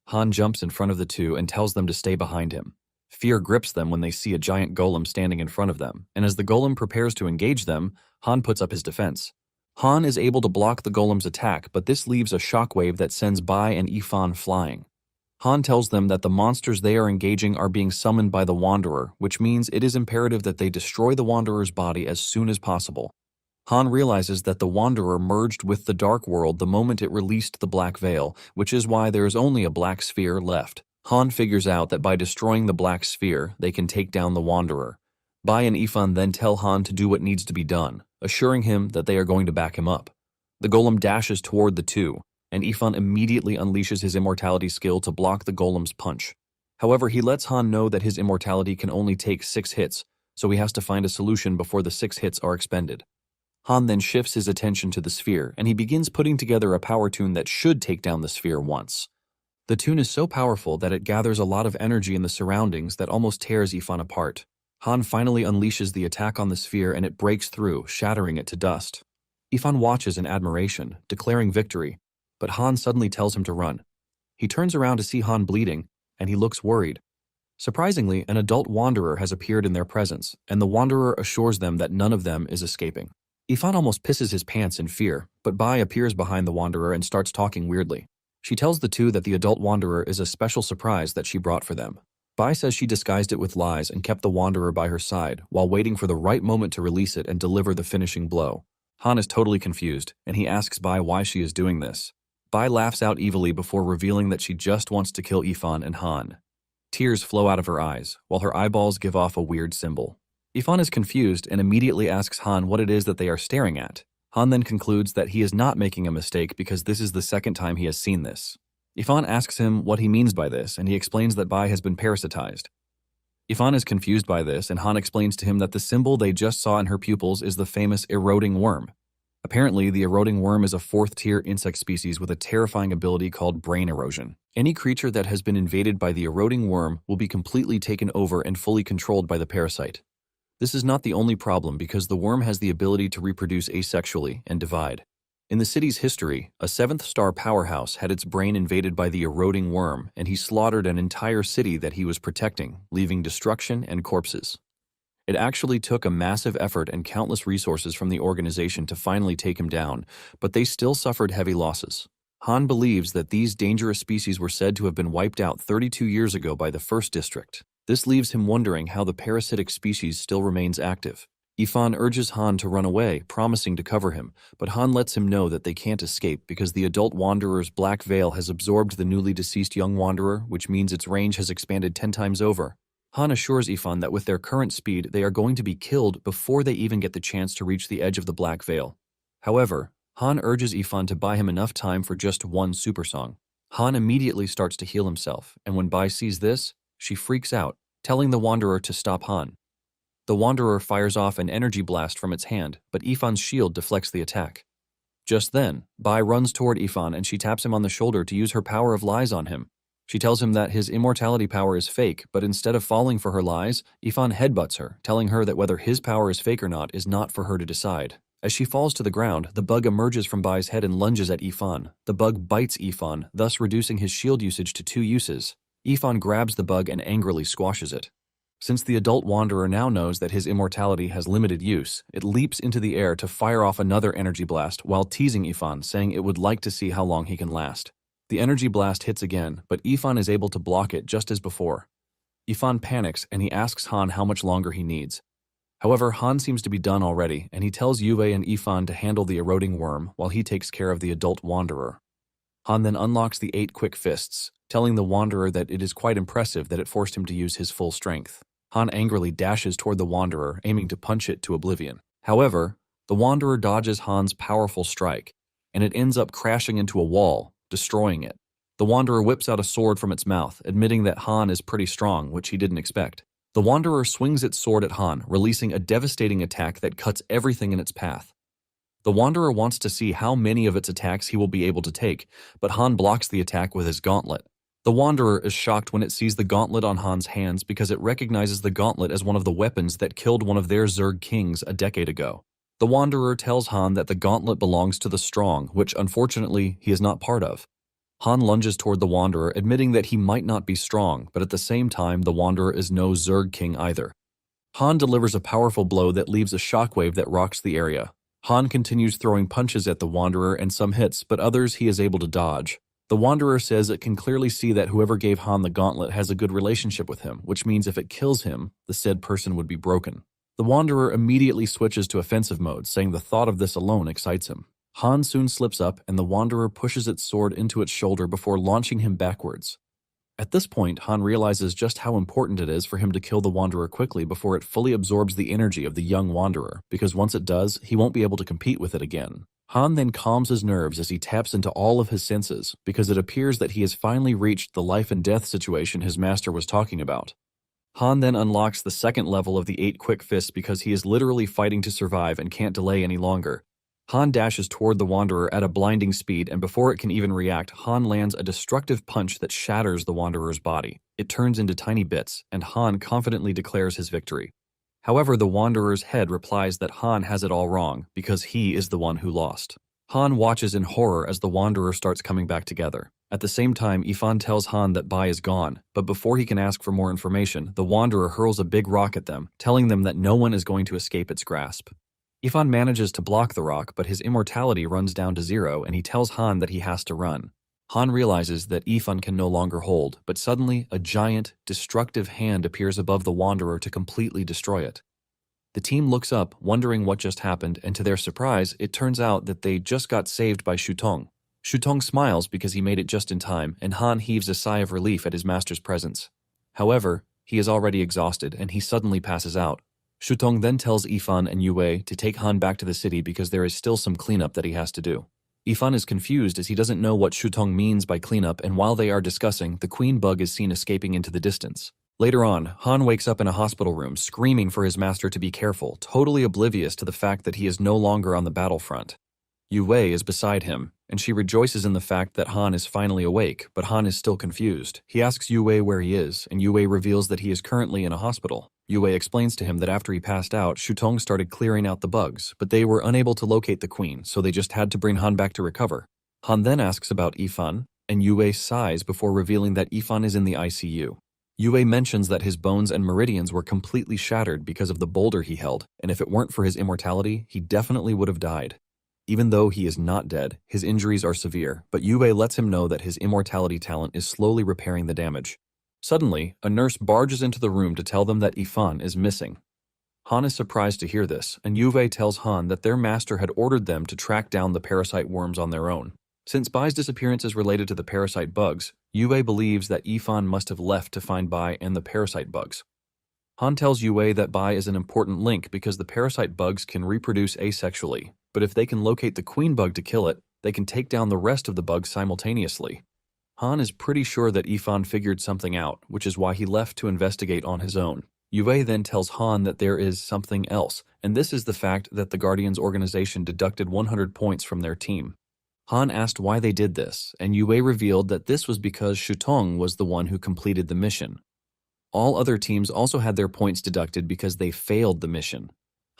Han jumps in front of the two and tells them to stay behind him. Fear grips them when they see a giant golem standing in front of them, and as the golem prepares to engage them, Han puts up his defense. Han is able to block the golem's attack, but this leaves a shockwave that sends Bai and Ifan flying. Han tells them that the monsters they are engaging are being summoned by the Wanderer, which means it is imperative that they destroy the Wanderer's body as soon as possible. Han realizes that the Wanderer merged with the Dark World the moment it released the Black Veil, which is why there is only a black sphere left. Han figures out that by destroying the black sphere, they can take down the Wanderer. Bai and Ifan then tell Han to do what needs to be done, assuring him that they are going to back him up. The golem dashes toward the two, and Ifan immediately unleashes his immortality skill to block the golem's punch. However, he lets Han know that his immortality can only take 6 hits, so he has to find a solution before the 6 hits are expended. Han then shifts his attention to the sphere, and he begins putting together a power tune that should take down the sphere once. The tune is so powerful that it gathers a lot of energy in the surroundings that almost tears Ifan apart. Han finally unleashes the attack on the sphere and it breaks through, shattering it to dust. Ifan watches in admiration, declaring victory, but Han suddenly tells him to run. He turns around to see Han bleeding, and he looks worried. Surprisingly, an adult Wanderer has appeared in their presence, and the Wanderer assures them that none of them is escaping. Ifan almost pisses his pants in fear, but Bai appears behind the Wanderer and starts talking weirdly. She tells the two that the adult Wanderer is a special surprise that she brought for them. Bai says she disguised it with lies and kept the Wanderer by her side while waiting for the right moment to release it and deliver the finishing blow. Han is totally confused, and he asks Bai why she is doing this. Bai laughs out evilly before revealing that she just wants to kill Ifan and Han. Tears flow out of her eyes, while her eyeballs give off a weird symbol. Ifan is confused and immediately asks Han what it is that they are staring at. Han then concludes that he is not making a mistake because this is the second time he has seen this. Ifan asks him what he means by this, and he explains that Bai has been parasitized. Ifan is confused by this, and Han explains to him that the symbol they just saw in her pupils is the famous eroding worm. Apparently, the eroding worm is a fourth-tier insect species with a terrifying ability called brain erosion. Any creature that has been invaded by the eroding worm will be completely taken over and fully controlled by the parasite. This is not the only problem because the worm has the ability to reproduce asexually and divide. In the city's history, a seventh-star powerhouse had its brain invaded by the eroding worm, and he slaughtered an entire city that he was protecting, leaving destruction and corpses. It actually took a massive effort and countless resources from the organization to finally take him down, but they still suffered heavy losses. Han believes that these dangerous species were said to have been wiped out 32 years ago by the first district. This leaves him wondering how the parasitic species still remains active. Ifan urges Han to run away, promising to cover him, but Han lets him know that they can't escape because the adult wanderer's black veil has absorbed the newly deceased young wanderer, which means its range has expanded 10 times over. Han assures Ifan that with their current speed, they are going to be killed before they even get the chance to reach the edge of the black veil. However, Han urges Ifan to buy him enough time for just one super song. Han immediately starts to heal himself, and when Bai sees this, she freaks out, telling the wanderer to stop Han. The wanderer fires off an energy blast from its hand, but Ifan's shield deflects the attack. Just then, Bai runs toward Ifan and she taps him on the shoulder to use her power of lies on him. She tells him that his immortality power is fake, but instead of falling for her lies, Ifan headbutts her, telling her that whether his power is fake or not is not for her to decide. As she falls to the ground, the bug emerges from Bai's head and lunges at Ifan. The bug bites Ifan, thus reducing his shield usage to 2 uses. Ifan grabs the bug and angrily squashes it. Since the adult wanderer now knows that his immortality has limited use, it leaps into the air to fire off another energy blast while teasing Ifan, saying it would like to see how long he can last. The energy blast hits again, but Ifan is able to block it just as before. Ifan panics and he asks Han how much longer he needs. However, Han seems to be done already, and he tells Yue and Ifan to handle the eroding worm while he takes care of the adult wanderer. Han then unlocks the 8 quick fists, telling the wanderer that it is quite impressive that it forced him to use his full strength. Han angrily dashes toward the wanderer, aiming to punch it to oblivion. However, the wanderer dodges Han's powerful strike, and it ends up crashing into a wall, destroying it. The wanderer whips out a sword from its mouth, admitting that Han is pretty strong, which he didn't expect. The wanderer swings its sword at Han, releasing a devastating attack that cuts everything in its path. The wanderer wants to see how many of its attacks he will be able to take, but Han blocks the attack with his gauntlet. The wanderer is shocked when it sees the gauntlet on Han's hands because it recognizes the gauntlet as one of the weapons that killed one of their Zerg kings a decade ago. The wanderer tells Han that the gauntlet belongs to the strong, which unfortunately he is not part of. Han lunges toward the wanderer, admitting that he might not be strong, but at the same time the wanderer is no Zerg king either. Han delivers a powerful blow that leaves a shockwave that rocks the area. Han continues throwing punches at the wanderer and some hits, but others he is able to dodge. The wanderer says it can clearly see that whoever gave Han the gauntlet has a good relationship with him, which means if it kills him, the said person would be broken. The wanderer immediately switches to offensive mode, saying the thought of this alone excites him. Han soon slips up and the wanderer pushes its sword into its shoulder before launching him backwards. At this point, Han realizes just how important it is for him to kill the wanderer quickly before it fully absorbs the energy of the young wanderer, because once it does, he won't be able to compete with it again. Han then calms his nerves as he taps into all of his senses, because it appears that he has finally reached the life and death situation his master was talking about. Han then unlocks the second level of the 8 quick fists because he is literally fighting to survive and can't delay any longer. Han dashes toward the wanderer at a blinding speed, and before it can even react, Han lands a destructive punch that shatters the wanderer's body. It turns into tiny bits, and Han confidently declares his victory. However, the wanderer's head replies that Han has it all wrong, because he is the one who lost. Han watches in horror as the wanderer starts coming back together. At the same time, Ifan tells Han that Bai is gone, but before he can ask for more information, the wanderer hurls a big rock at them, telling them that no one is going to escape its grasp. Ifan manages to block the rock, but his immortality runs down to 0 and he tells Han that he has to run. Han realizes that Ifan can no longer hold, but suddenly a giant, destructive hand appears above the wanderer to completely destroy it. The team looks up, wondering what just happened, and to their surprise, it turns out that they just got saved by Shutong. Shutong smiles because he made it just in time, and Han heaves a sigh of relief at his master's presence. However, he is already exhausted and he suddenly passes out. Shutong then tells Ifan and Yue to take Han back to the city because there is still some cleanup that he has to do. Ifan is confused as he doesn't know what Shutong means by cleanup, and while they are discussing, the queen bug is seen escaping into the distance. Later on, Han wakes up in a hospital room screaming for his master to be careful, totally oblivious to the fact that he is no longer on the battlefront. Yue is beside him, and she rejoices in the fact that Han is finally awake, but Han is still confused. He asks Yue where he is, and Yue reveals that he is currently in a hospital. Yue explains to him that after he passed out, Shutong started clearing out the bugs, but they were unable to locate the queen, so they just had to bring Han back to recover. Han then asks about Ifan, and Yue sighs before revealing that Ifan is in the ICU. Yue mentions that his bones and meridians were completely shattered because of the boulder he held, and if it weren't for his immortality, he definitely would have died. Even though he is not dead, his injuries are severe, but Yue lets him know that his immortality talent is slowly repairing the damage. Suddenly, a nurse barges into the room to tell them that Ifan is missing. Han is surprised to hear this, and Yue tells Han that their master had ordered them to track down the parasite worms on their own. Since Bai's disappearance is related to the parasite bugs, Yue believes that Ifan must have left to find Bai and the parasite bugs. Han tells Yue that Bai is an important link because the parasite bugs can reproduce asexually, but if they can locate the queen bug to kill it, they can take down the rest of the bugs simultaneously. Han is pretty sure that Ifan figured something out, which is why he left to investigate on his own. Yue then tells Han that there is something else, and this is the fact that the Guardians organization deducted 100 points from their team. Han asked why they did this, and Yue revealed that this was because Shutong was the one who completed the mission. All other teams also had their points deducted because they failed the mission.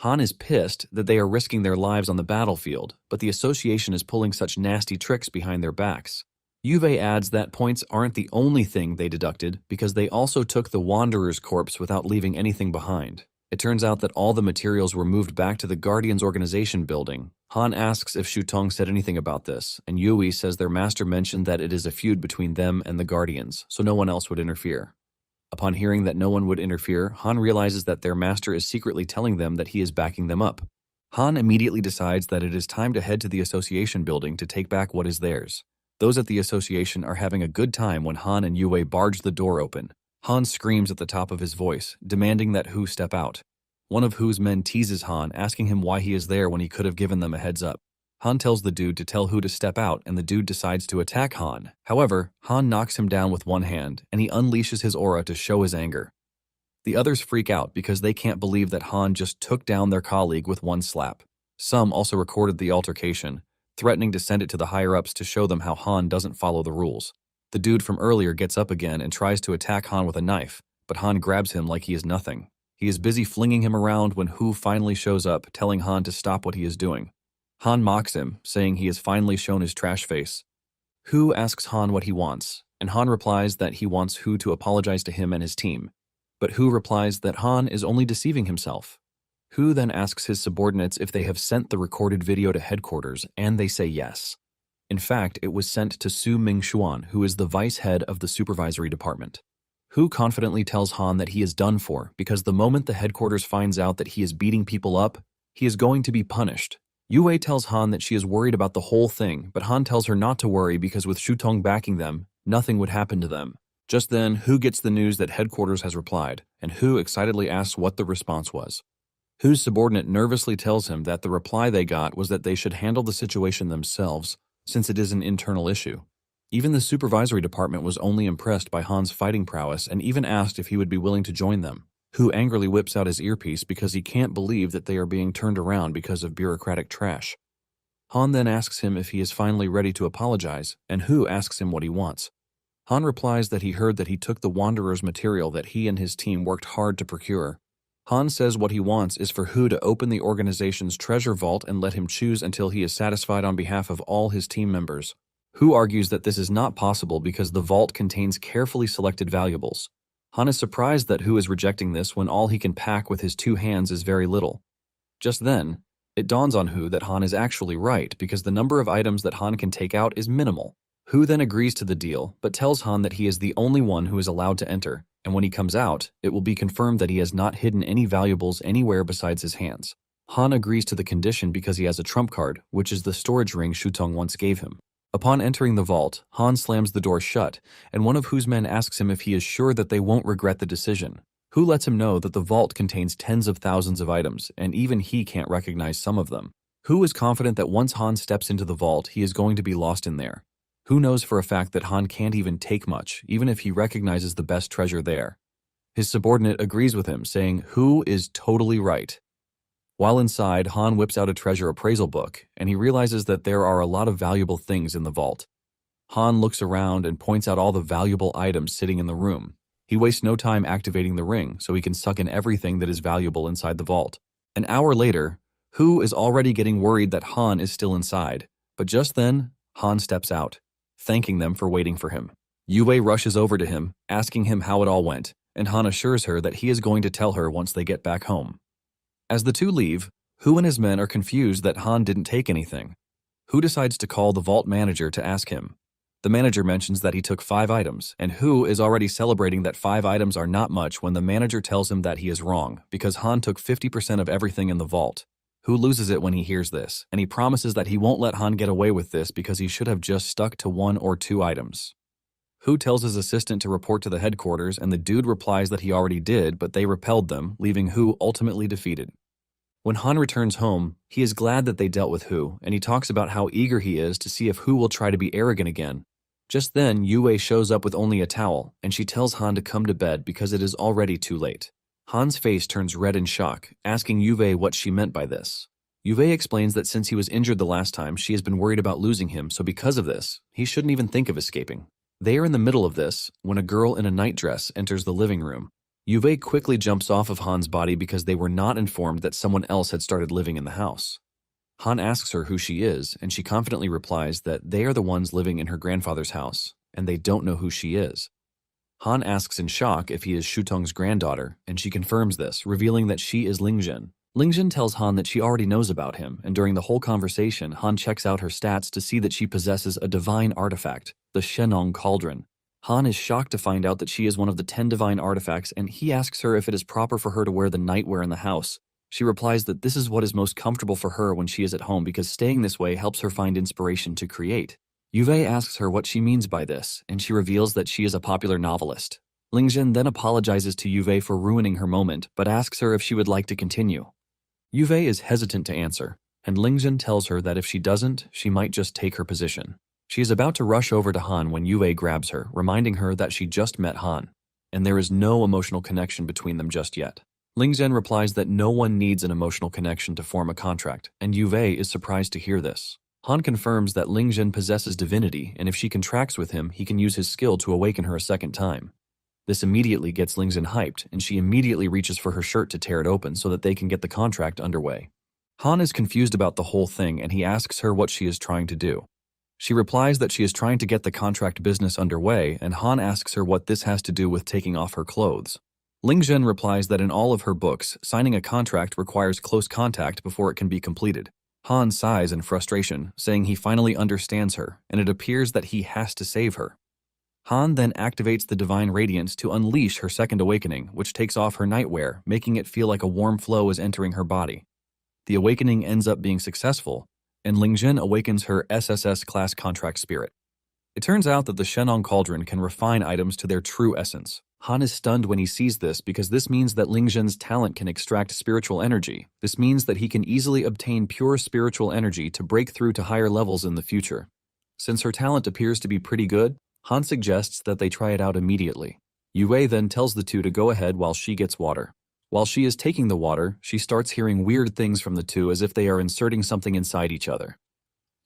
Han is pissed that they are risking their lives on the battlefield, but the association is pulling such nasty tricks behind their backs. Yue adds that points aren't the only thing they deducted because they also took the Wanderer's corpse without leaving anything behind. It turns out that all the materials were moved back to the Guardians organization building. Han asks if Shutong said anything about this, and Yue says their master mentioned that it is a feud between them and the Guardians, so no one else would interfere. Upon hearing that no one would interfere, Han realizes that their master is secretly telling them that he is backing them up. Han immediately decides that it is time to head to the association building to take back what is theirs. Those at the association are having a good time when Han and Yue barge the door open. Han screams at the top of his voice, demanding that Hu step out. One of Hu's men teases Han, asking him why he is there when he could have given them a heads up. Han tells the dude to tell Hu to step out, and the dude decides to attack Han. However, Han knocks him down with one hand, and he unleashes his aura to show his anger. The others freak out because they can't believe that Han just took down their colleague with one slap. Some also recorded the altercation, threatening to send it to the higher-ups to show them how Han doesn't follow the rules. The dude from earlier gets up again and tries to attack Han with a knife, but Han grabs him like he is nothing. He is busy flinging him around when Hu finally shows up, telling Han to stop what he is doing. Han mocks him, saying he has finally shown his trash face. Hu asks Han what he wants, and Han replies that he wants Hu to apologize to him and his team. But Hu replies that Han is only deceiving himself. Hu then asks his subordinates if they have sent the recorded video to headquarters, and they say yes. In fact, it was sent to Su Mingxuan, who is the vice head of the supervisory department. Hu confidently tells Han that he is done for because the moment the headquarters finds out that he is beating people up, he is going to be punished. Yue tells Han that she is worried about the whole thing, but Han tells her not to worry because with Shutong backing them, nothing would happen to them. Just then, Hu gets the news that headquarters has replied, and Hu excitedly asks what the response was. Hu's subordinate nervously tells him that the reply they got was that they should handle the situation themselves, since it is an internal issue. Even the supervisory department was only impressed by Han's fighting prowess and even asked if he would be willing to join them. Hu angrily whips out his earpiece because he can't believe that they are being turned around because of bureaucratic trash. Han then asks him if he is finally ready to apologize, and Hu asks him what he wants. Han replies that he heard that he took the Wanderer's material that he and his team worked hard to procure. Han says what he wants is for Hu to open the organization's treasure vault and let him choose until he is satisfied on behalf of all his team members. Hu argues that this is not possible because the vault contains carefully selected valuables. Han is surprised that Hu is rejecting this when all he can pack with his two hands is very little. Just then, it dawns on Hu that Han is actually right because the number of items that Han can take out is minimal. Hu then agrees to the deal, but tells Han that he is the only one who is allowed to enter, and when he comes out, it will be confirmed that he has not hidden any valuables anywhere besides his hands. Han agrees to the condition because he has a trump card, which is the storage ring Shutong once gave him. Upon entering the vault, Han slams the door shut, and one of Hu's men asks him if he is sure that they won't regret the decision. Hu lets him know that the vault contains tens of thousands of items, and even he can't recognize some of them. Hu is confident that once Han steps into the vault, he is going to be lost in there. Hu knows for a fact that Han can't even take much, even if he recognizes the best treasure there. His subordinate agrees with him, saying Hu is totally right. While inside, Han whips out a treasure appraisal book, and he realizes that there are a lot of valuable things in the vault. Han looks around and points out all the valuable items sitting in the room. He wastes no time activating the ring, so he can suck in everything that is valuable inside the vault. An hour later, Hu is already getting worried that Han is still inside, but just then, Han steps out, thanking them for waiting for him. Yue rushes over to him, asking him how it all went, and Han assures her that he is going to tell her once they get back home. As the two leave, Hu and his men are confused that Han didn't take anything. Hu decides to call the vault manager to ask him. The manager mentions that he took 5 items, and Hu is already celebrating that 5 items are not much when the manager tells him that he is wrong, because Han took 50% of everything in the vault. Hu loses it when he hears this, and he promises that he won't let Han get away with this because he should have just stuck to 1 or 2 items. Hu tells his assistant to report to the headquarters, and the dude replies that he already did, but they repelled them, leaving Hu ultimately defeated. When Han returns home, he is glad that they dealt with Hu, and he talks about how eager he is to see if Hu will try to be arrogant again. Just then, Yue shows up with only a towel, and she tells Han to come to bed because it is already too late. Han's face turns red in shock, asking Yue what she meant by this. Yue explains that since he was injured the last time, she has been worried about losing him, so because of this, he shouldn't even think of escaping. They are in the middle of this when a girl in a nightdress enters the living room. Yue quickly jumps off of Han's body because they were not informed that someone else had started living in the house. Han asks her who she is, and she confidently replies that they are the ones living in her grandfather's house, and they don't know who she is. Han asks in shock if he is Shutong's granddaughter, and she confirms this, revealing that she is Lingjun. Lingjun tells Han that she already knows about him, and during the whole conversation, Han checks out her stats to see that she possesses a divine artifact, the Shenong Cauldron. Han is shocked to find out that she is one of the 10 divine artifacts, and he asks her if it is proper for her to wear the nightwear in the house. She replies that this is what is most comfortable for her when she is at home because staying this way helps her find inspiration to create. Yue asks her what she means by this, and she reveals that she is a popular novelist. Lingjun then apologizes to Yue for ruining her moment, but asks her if she would like to continue. Yue is hesitant to answer, and Lingjun tells her that if she doesn't, she might just take her position. She is about to rush over to Han when Yue grabs her, reminding her that she just met Han, and there is no emotional connection between them just yet. Lingjun replies that no one needs an emotional connection to form a contract, and Yue is surprised to hear this. Han confirms that Lingjun possesses divinity, and if she contracts with him, he can use his skill to awaken her a second time. This immediately gets Lingjun hyped, and she immediately reaches for her shirt to tear it open so that they can get the contract underway. Han is confused about the whole thing, and he asks her what she is trying to do. She replies that she is trying to get the contract business underway, and Han asks her what this has to do with taking off her clothes. Lingjun replies that in all of her books, signing a contract requires close contact before it can be completed. Han sighs in frustration, saying he finally understands her, and it appears that he has to save her. Han then activates the Divine Radiance to unleash her second awakening, which takes off her nightwear, making it feel like a warm flow is entering her body. The awakening ends up being successful, and Lingjun awakens her SSS class contract spirit. It turns out that the Shenong Cauldron can refine items to their true essence. Han is stunned when he sees this because this means that Lingjun's talent can extract spiritual energy. This means that he can easily obtain pure spiritual energy to break through to higher levels in the future. Since her talent appears to be pretty good, Han suggests that they try it out immediately. Yue then tells the two to go ahead while she gets water. While she is taking the water, she starts hearing weird things from the two as if they are inserting something inside each other.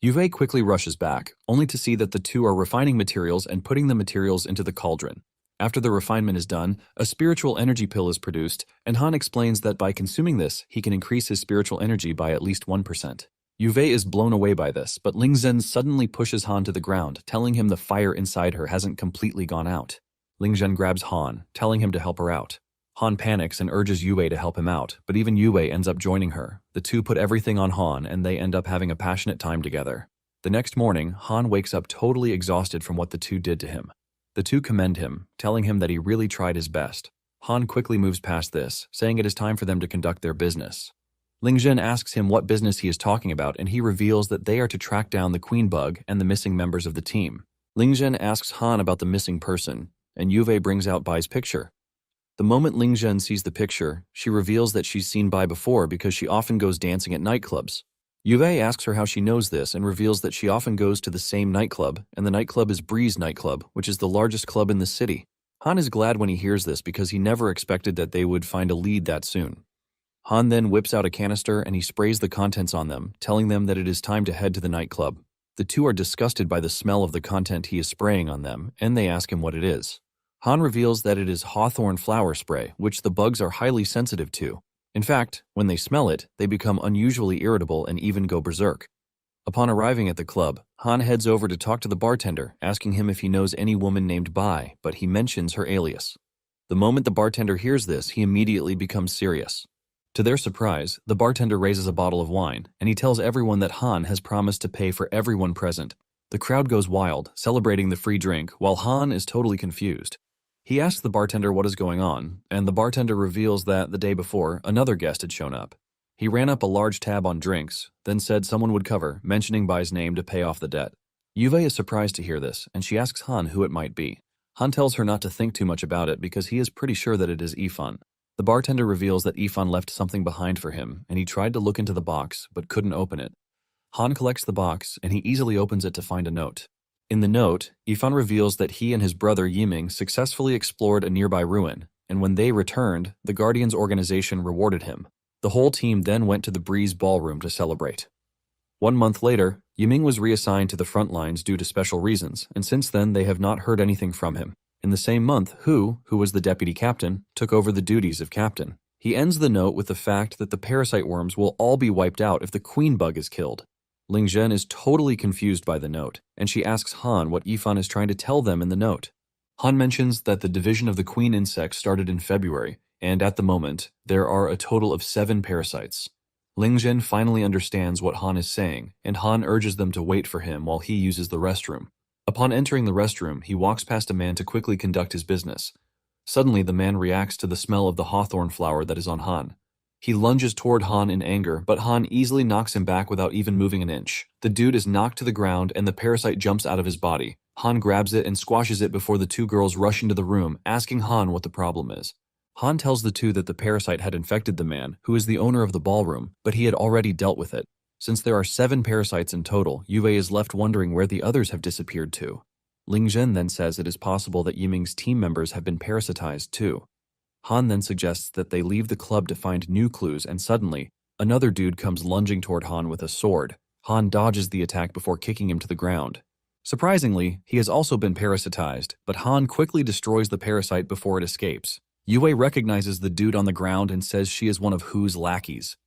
Yue quickly rushes back, only to see that the two are refining materials and putting the materials into the cauldron. After the refinement is done, a spiritual energy pill is produced, and Han explains that by consuming this, he can increase his spiritual energy by at least 1%. Yue is blown away by this, but Lingjun suddenly pushes Han to the ground, telling him the fire inside her hasn't completely gone out. Lingjun grabs Han, telling him to help her out. Han panics and urges Yue to help him out, but even Yue ends up joining her. The two put everything on Han, and they end up having a passionate time together. The next morning, Han wakes up totally exhausted from what the two did to him. The two commend him, telling him that he really tried his best. Han quickly moves past this, saying it is time for them to conduct their business. Lingjun asks him what business he is talking about, and he reveals that they are to track down the Queen Bug and the missing members of the team. Lingjun asks Han about the missing person, and Yue brings out Bai's picture. The moment Ling Zhen sees the picture, she reveals that she's seen Bai before because she often goes dancing at nightclubs. Yue asks her how she knows this and reveals that she often goes to the same nightclub, and the nightclub is Breeze Nightclub, which is the largest club in the city. Han is glad when he hears this because he never expected that they would find a lead that soon. Han then whips out a canister and he sprays the contents on them, telling them that it is time to head to the nightclub. The two are disgusted by the smell of the content he is spraying on them, and they ask him what it is. Han reveals that it is hawthorn flower spray, which the bugs are highly sensitive to. In fact, when they smell it, they become unusually irritable and even go berserk. Upon arriving at the club, Han heads over to talk to the bartender, asking him if he knows any woman named Bai, but he mentions her alias. The moment the bartender hears this, he immediately becomes serious. To their surprise, the bartender raises a bottle of wine, and he tells everyone that Han has promised to pay for everyone present. The crowd goes wild, celebrating the free drink, while Han is totally confused. He asks the bartender what is going on, and the bartender reveals that the day before, another guest had shown up. He ran up a large tab on drinks, then said someone would cover, mentioning Bai's name to pay off the debt. Yue is surprised to hear this, and she asks Han who it might be. Han tells her not to think too much about it because he is pretty sure that it is Yifan. The bartender reveals that Yifan left something behind for him, and he tried to look into the box, but couldn't open it. Han collects the box, and he easily opens it to find a note. In the note, Yifan reveals that he and his brother Yiming successfully explored a nearby ruin, and when they returned, the Guardians organization rewarded him. The whole team then went to the Breeze ballroom to celebrate. 1 month later, Yiming was reassigned to the front lines due to special reasons, and since then they have not heard anything from him. In the same month, who was the deputy captain, took over the duties of captain. He ends the note with the fact that the parasite worms will all be wiped out if the queen bug is killed. Ling Zhen is totally confused by the note, and she asks Han what Yifan is trying to tell them in the note. Han mentions that the division of the queen insect started in February, and at the moment, there are a total of 7 parasites. Ling Zhen finally understands what Han is saying, and Han urges them to wait for him while he uses the restroom. Upon entering the restroom, he walks past a man to quickly conduct his business. Suddenly, the man reacts to the smell of the hawthorn flower that is on Han. He lunges toward Han in anger, but Han easily knocks him back without even moving an inch. The dude is knocked to the ground and the parasite jumps out of his body. Han grabs it and squashes it before the two girls rush into the room, asking Han what the problem is. Han tells the two that the parasite had infected the man, who is the owner of the ballroom, but he had already dealt with it. Since there are 7 parasites in total, Yue is left wondering where the others have disappeared to. Ling Zhen then says it is possible that Yiming's team members have been parasitized too. Han then suggests that they leave the club to find new clues, and suddenly, another dude comes lunging toward Han with a sword. Han dodges the attack before kicking him to the ground. Surprisingly, he has also been parasitized, but Han quickly destroys the parasite before it escapes. Yue recognizes the dude on the ground and says she is one of Hu's lackeys.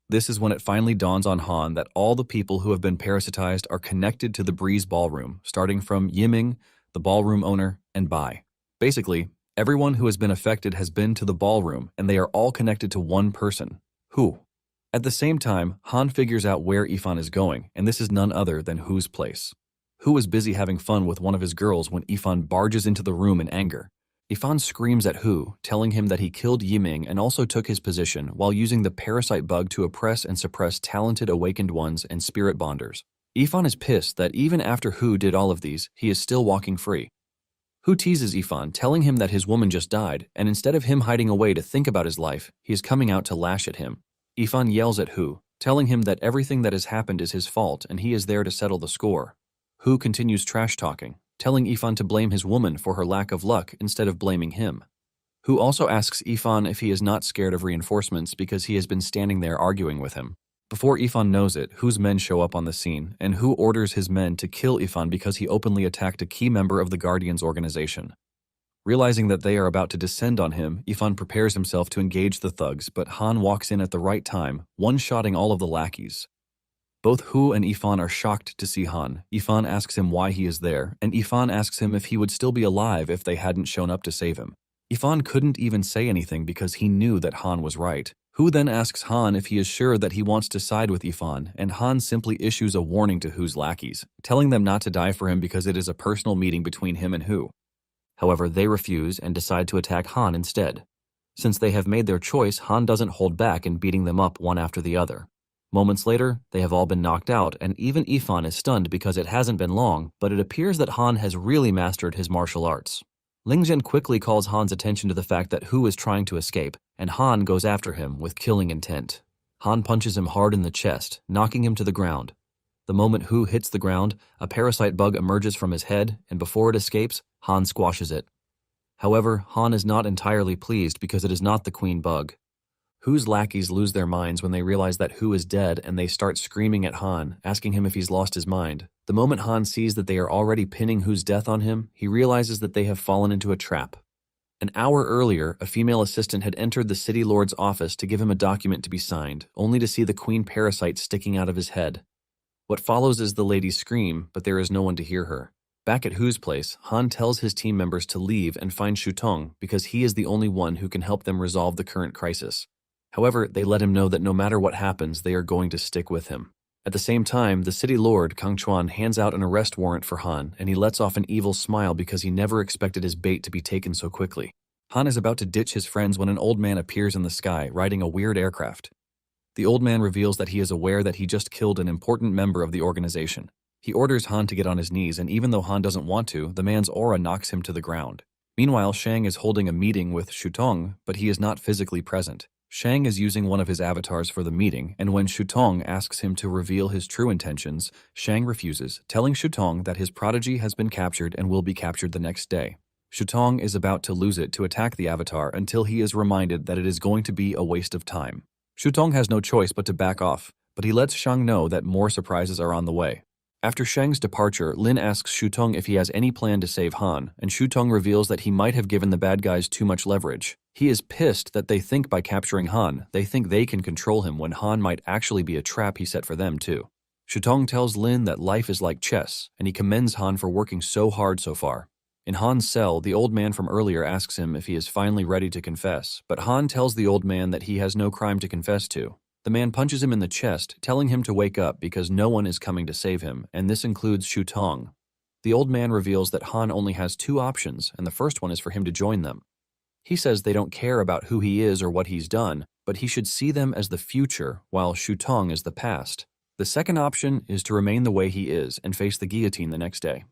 This is when it finally dawns on Han that all the people who have been parasitized are connected to the Breeze ballroom, starting from Yiming, the ballroom owner, and Bai. Basically, everyone who has been affected has been to the ballroom, and they are all connected to one person, Hu. At the same time, Han figures out where Yifan is going, and this is none other than Hu's place. Hu is busy having fun with one of his girls when Yifan barges into the room in anger. Yifan screams at Hu, telling him that he killed Yiming and also took his position while using the parasite bug to oppress and suppress talented awakened ones and spirit bonders. Yifan is pissed that even after Hu did all of these, he is still walking free. Hu teases Yifan, telling him that his woman just died, and instead of him hiding away to think about his life, he is coming out to lash at him. Yifan yells at Hu, telling him that everything that has happened is his fault and he is there to settle the score. Hu continues trash-talking, telling Yifan to blame his woman for her lack of luck instead of blaming him. Hu also asks Yifan if he is not scared of reinforcements because he has been standing there arguing with him. Before Yifan knows it, Hu's men show up on the scene, and Hu orders his men to kill Yifan because he openly attacked a key member of the Guardians organization. Realizing that they are about to descend on him, Yifan prepares himself to engage the thugs, but Han walks in at the right time, one-shotting all of the lackeys. Both Hu and Yifan are shocked to see Han. Yifan asks him why he is there, and Yifan asks him if he would still be alive if they hadn't shown up to save him. Yifan couldn't even say anything because he knew that Han was right. Hu then asks Han if he is sure that he wants to side with Yifan, and Han simply issues a warning to Hu's lackeys, telling them not to die for him because it is a personal meeting between him and Hu. However, they refuse and decide to attack Han instead. Since they have made their choice, Han doesn't hold back in beating them up one after the other. Moments later, they have all been knocked out, and even Yifan is stunned because it hasn't been long, but it appears that Han has really mastered his martial arts. Lingzhen quickly calls Han's attention to the fact that Hu is trying to escape, and Han goes after him with killing intent. Han punches him hard in the chest, knocking him to the ground. The moment Hu hits the ground, a parasite bug emerges from his head, and before it escapes, Han squashes it. However, Han is not entirely pleased because it is not the queen bug. Hu's lackeys lose their minds when they realize that Hu is dead, and they start screaming at Han, asking him if he's lost his mind. The moment Han sees that they are already pinning Hu's death on him, he realizes that they have fallen into a trap. An hour earlier, a female assistant had entered the city lord's office to give him a document to be signed, only to see the queen parasite sticking out of his head. What follows is the lady scream, but there is no one to hear her. Back at Hu's place, Han tells his team members to leave and find Shutong because he is the only one who can help them resolve the current crisis. However, they let him know that no matter what happens, they are going to stick with him. At the same time, the city lord, Kang Chuan, hands out an arrest warrant for Han, and he lets off an evil smile because he never expected his bait to be taken so quickly. Han is about to ditch his friends when an old man appears in the sky, riding a weird aircraft. The old man reveals that he is aware that he just killed an important member of the organization. He orders Han to get on his knees, and even though Han doesn't want to, the man's aura knocks him to the ground. Meanwhile, Shang is holding a meeting with Shutong, but he is not physically present. Shang is using one of his avatars for the meeting, and when Shutong asks him to reveal his true intentions, Shang refuses, telling Shutong that his prodigy has been captured and will be captured the next day. Shutong is about to lose it to attack the avatar until he is reminded that it is going to be a waste of time. Shutong has no choice but to back off, but he lets Shang know that more surprises are on the way. After Shang's departure, Lin asks Shutong if he has any plan to save Han, and Shutong reveals that he might have given the bad guys too much leverage. He is pissed that they think by capturing Han, they think they can control him when Han might actually be a trap he set for them too. Shutong tells Lin that life is like chess, and he commends Han for working so hard so far. In Han's cell, the old man from earlier asks him if he is finally ready to confess, but Han tells the old man that he has no crime to confess to. The man punches him in the chest, telling him to wake up because no one is coming to save him, and this includes Shutong. The old man reveals that Han only has two options, and the first one is for him to join them. He says they don't care about who he is or what he's done, but he should see them as the future, while Shutong is the past. The second option is to remain the way he is and face the guillotine the next day.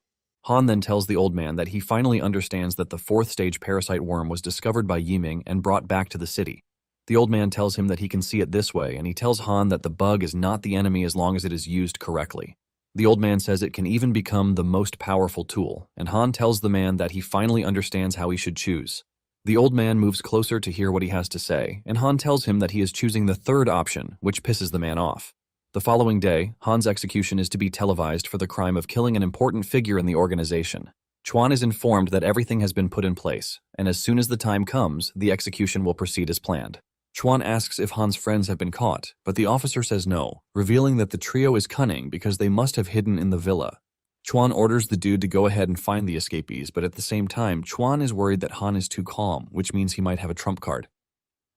Han then tells the old man that he finally understands that the fourth stage parasite worm was discovered by Yiming and brought back to the city. The old man tells him that he can see it this way, and he tells Han that the bug is not the enemy as long as it is used correctly. The old man says it can even become the most powerful tool, and Han tells the man that he finally understands how he should choose. The old man moves closer to hear what he has to say, and Han tells him that he is choosing the third option, which pisses the man off. The following day, Han's execution is to be televised for the crime of killing an important figure in the organization. Chuan is informed that everything has been put in place, and as soon as the time comes, the execution will proceed as planned. Chuan asks if Han's friends have been caught, but the officer says no, revealing that the trio is cunning because they must have hidden in the villa. Chuan orders the dude to go ahead and find the escapees, but at the same time, Chuan is worried that Han is too calm, which means he might have a trump card.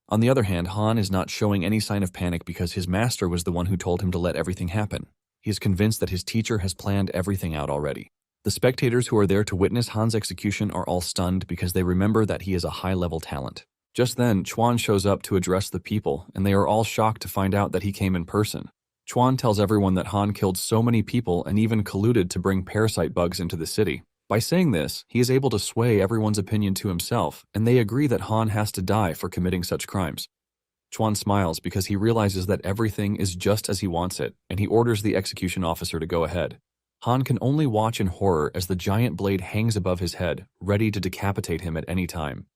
On the other hand, Han is not showing any sign of panic because his master was the one who told him to let everything happen. He is convinced that his teacher has planned everything out already. The spectators who are there to witness Han's execution are all stunned because they remember that he is a high-level talent. Just then, Chuan shows up to address the people, and they are all shocked to find out that he came in person. Chuan tells everyone that Han killed so many people and even colluded to bring parasite bugs into the city. By saying this, he is able to sway everyone's opinion to himself, and they agree that Han has to die for committing such crimes. Chuan smiles because he realizes that everything is just as he wants it, and he orders the execution officer to go ahead. Han can only watch in horror as the giant blade hangs above his head, ready to decapitate him at any time.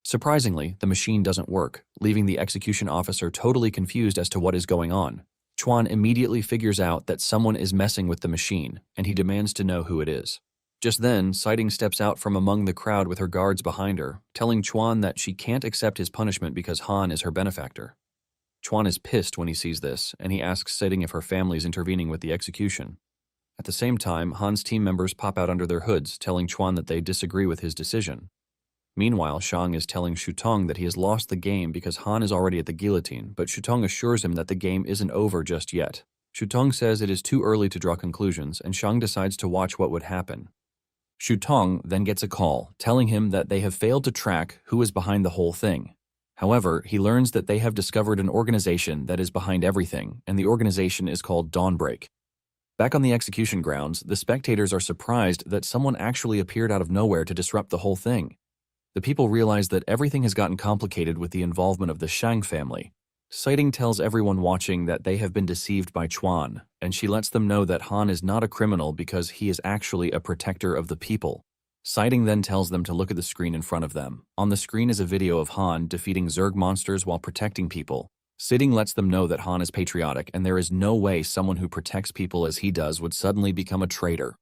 Surprisingly, the machine doesn't work, leaving the execution officer totally confused as to what is going on. Chuan immediately figures out that someone is messing with the machine, and he demands to know who it is. Just then, Siding steps out from among the crowd with her guards behind her, telling Chuan that she can't accept his punishment because Han is her benefactor. Chuan is pissed when he sees this, and he asks Siding if her family is intervening with the execution. At the same time, Han's team members pop out under their hoods, telling Chuan that they disagree with his decision. Meanwhile, Shang is telling Shutong that he has lost the game because Han is already at the guillotine, but Shutong assures him that the game isn't over just yet. Shutong says it is too early to draw conclusions, and Shang decides to watch what would happen. Shutong then gets a call, telling him that they have failed to track who is behind the whole thing. However, he learns that they have discovered an organization that is behind everything, and the organization is called Dawnbreak. Back on the execution grounds, the spectators are surprised that someone actually appeared out of nowhere to disrupt the whole thing. The people realize that everything has gotten complicated with the involvement of the Shang family. Sighting tells everyone watching that they have been deceived by Chuan, and she lets them know that Han is not a criminal because he is actually a protector of the people. Sighting then tells them to look at the screen in front of them. On the screen is a video of Han defeating Zerg monsters while protecting people. Sighting lets them know that Han is patriotic and there is no way someone who protects people as he does would suddenly become a traitor.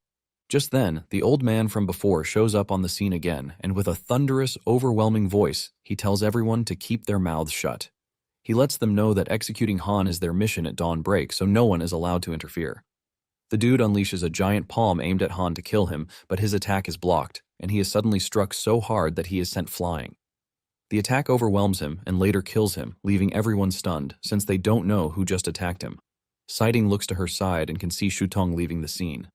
Just then, the old man from before shows up on the scene again, and with a thunderous, overwhelming voice, he tells everyone to keep their mouths shut. He lets them know that executing Han is their mission at dawn break, so no one is allowed to interfere. The dude unleashes a giant palm aimed at Han to kill him, but his attack is blocked, and he is suddenly struck so hard that he is sent flying. The attack overwhelms him and later kills him, leaving everyone stunned, since they don't know who just attacked him. Sighting looks to her side and can see Shutong leaving the scene.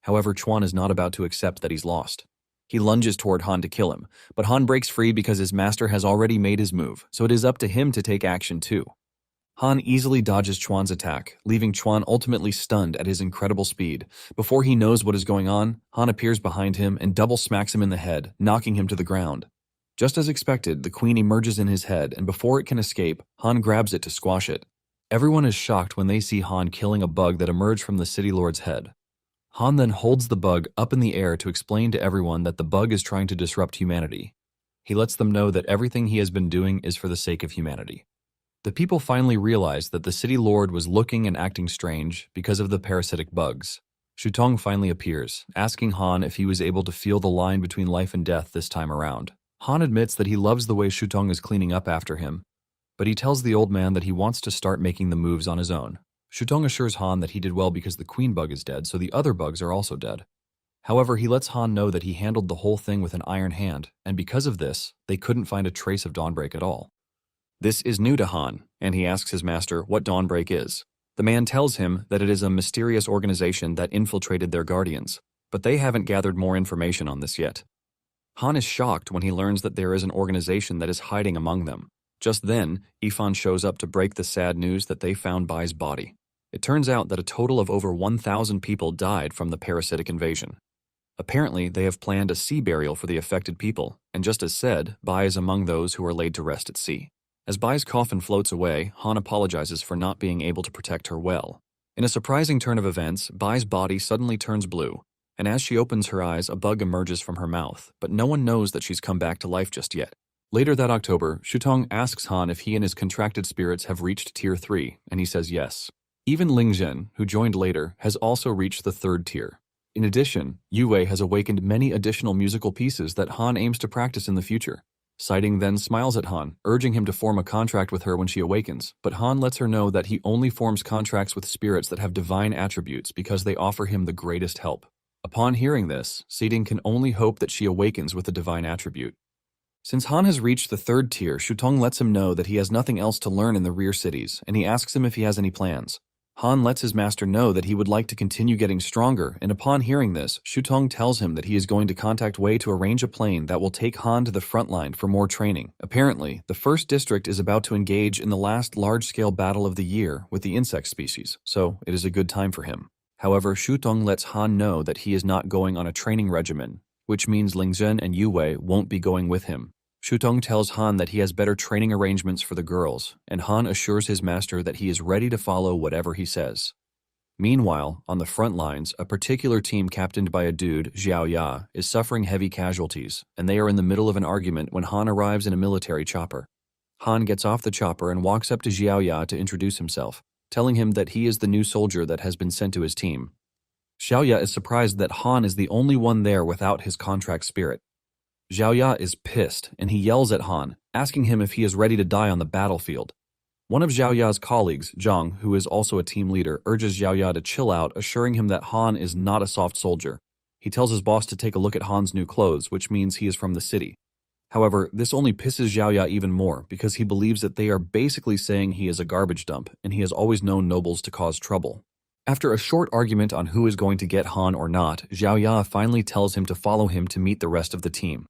However, Chuan is not about to accept that he's lost. He lunges toward Han to kill him, but Han breaks free because his master has already made his move, so it is up to him to take action too. Han easily dodges Chuan's attack, leaving Chuan ultimately stunned at his incredible speed. Before he knows what is going on, Han appears behind him and double smacks him in the head, knocking him to the ground. Just as expected, the queen emerges in his head, and before it can escape, Han grabs it to squash it. Everyone is shocked when they see Han killing a bug that emerged from the city lord's head. Han then holds the bug up in the air to explain to everyone that the bug is trying to disrupt humanity. He lets them know that everything he has been doing is for the sake of humanity. The people finally realize that the city lord was looking and acting strange because of the parasitic bugs. Shutong finally appears, asking Han if he was able to feel the line between life and death this time around. Han admits that he loves the way Shutong is cleaning up after him, but he tells the old man that he wants to start making the moves on his own. Shutong assures Han that he did well because the queen bug is dead, so the other bugs are also dead. However, he lets Han know that he handled the whole thing with an iron hand, and because of this, they couldn't find a trace of Dawnbreak at all. This is new to Han, and he asks his master what Dawnbreak is. The man tells him that it is a mysterious organization that infiltrated their guardians, but they haven't gathered more information on this yet. Han is shocked when he learns that there is an organization that is hiding among them. Just then, Ifan shows up to break the sad news that they found Bai's body. It turns out that a total of over 1,000 people died from the parasitic invasion. Apparently, they have planned a sea burial for the affected people, and just as said, Bai is among those who are laid to rest at sea. As Bai's coffin floats away, Han apologizes for not being able to protect her well. In a surprising turn of events, Bai's body suddenly turns blue, and as she opens her eyes, a bug emerges from her mouth, but no one knows that she's come back to life just yet. Later that October, Shutong asks Han if he and his contracted spirits have reached Tier 3, and he says yes. Even Ling Zhen, who joined later, has also reached the 3rd tier. In addition, Yue has awakened many additional musical pieces that Han aims to practice in the future. Sighting then smiles at Han, urging him to form a contract with her when she awakens, but Han lets her know that he only forms contracts with spirits that have divine attributes because they offer him the greatest help. Upon hearing this, Sighting can only hope that she awakens with a divine attribute. Since Han has reached the 3rd tier, Shutong lets him know that he has nothing else to learn in the rear cities, and he asks him if he has any plans. Han lets his master know that he would like to continue getting stronger, and upon hearing this, Shutong tells him that he is going to contact Wei to arrange a plane that will take Han to the front line for more training. Apparently, the 1st district is about to engage in the last large-scale battle of the year with the insect species, so it is a good time for him. However, Shutong lets Han know that he is not going on a training regimen, which means Ling Zhen and Yue won't be going with him. Shutong tells Han that he has better training arrangements for the girls, and Han assures his master that he is ready to follow whatever he says. Meanwhile, on the front lines, a particular team captained by a dude, Xiao Ya, is suffering heavy casualties, and they are in the middle of an argument when Han arrives in a military chopper. Han gets off the chopper and walks up to Xiao Ya to introduce himself, telling him that he is the new soldier that has been sent to his team. Xiao Ya is surprised that Han is the only one there without his contract spirit. Xiao Ya is pissed, and he yells at Han, asking him if he is ready to die on the battlefield. One of Xiao Ya's colleagues, Zhang, who is also a team leader, urges Xiao Ya to chill out, assuring him that Han is not a soft soldier. He tells his boss to take a look at Han's new clothes, which means he is from the city. However, this only pisses Xiao Ya even more, because he believes that they are basically saying he is a garbage dump, and he has always known nobles to cause trouble. After a short argument on who is going to get Han or not, Xiao Ya finally tells him to follow him to meet the rest of the team.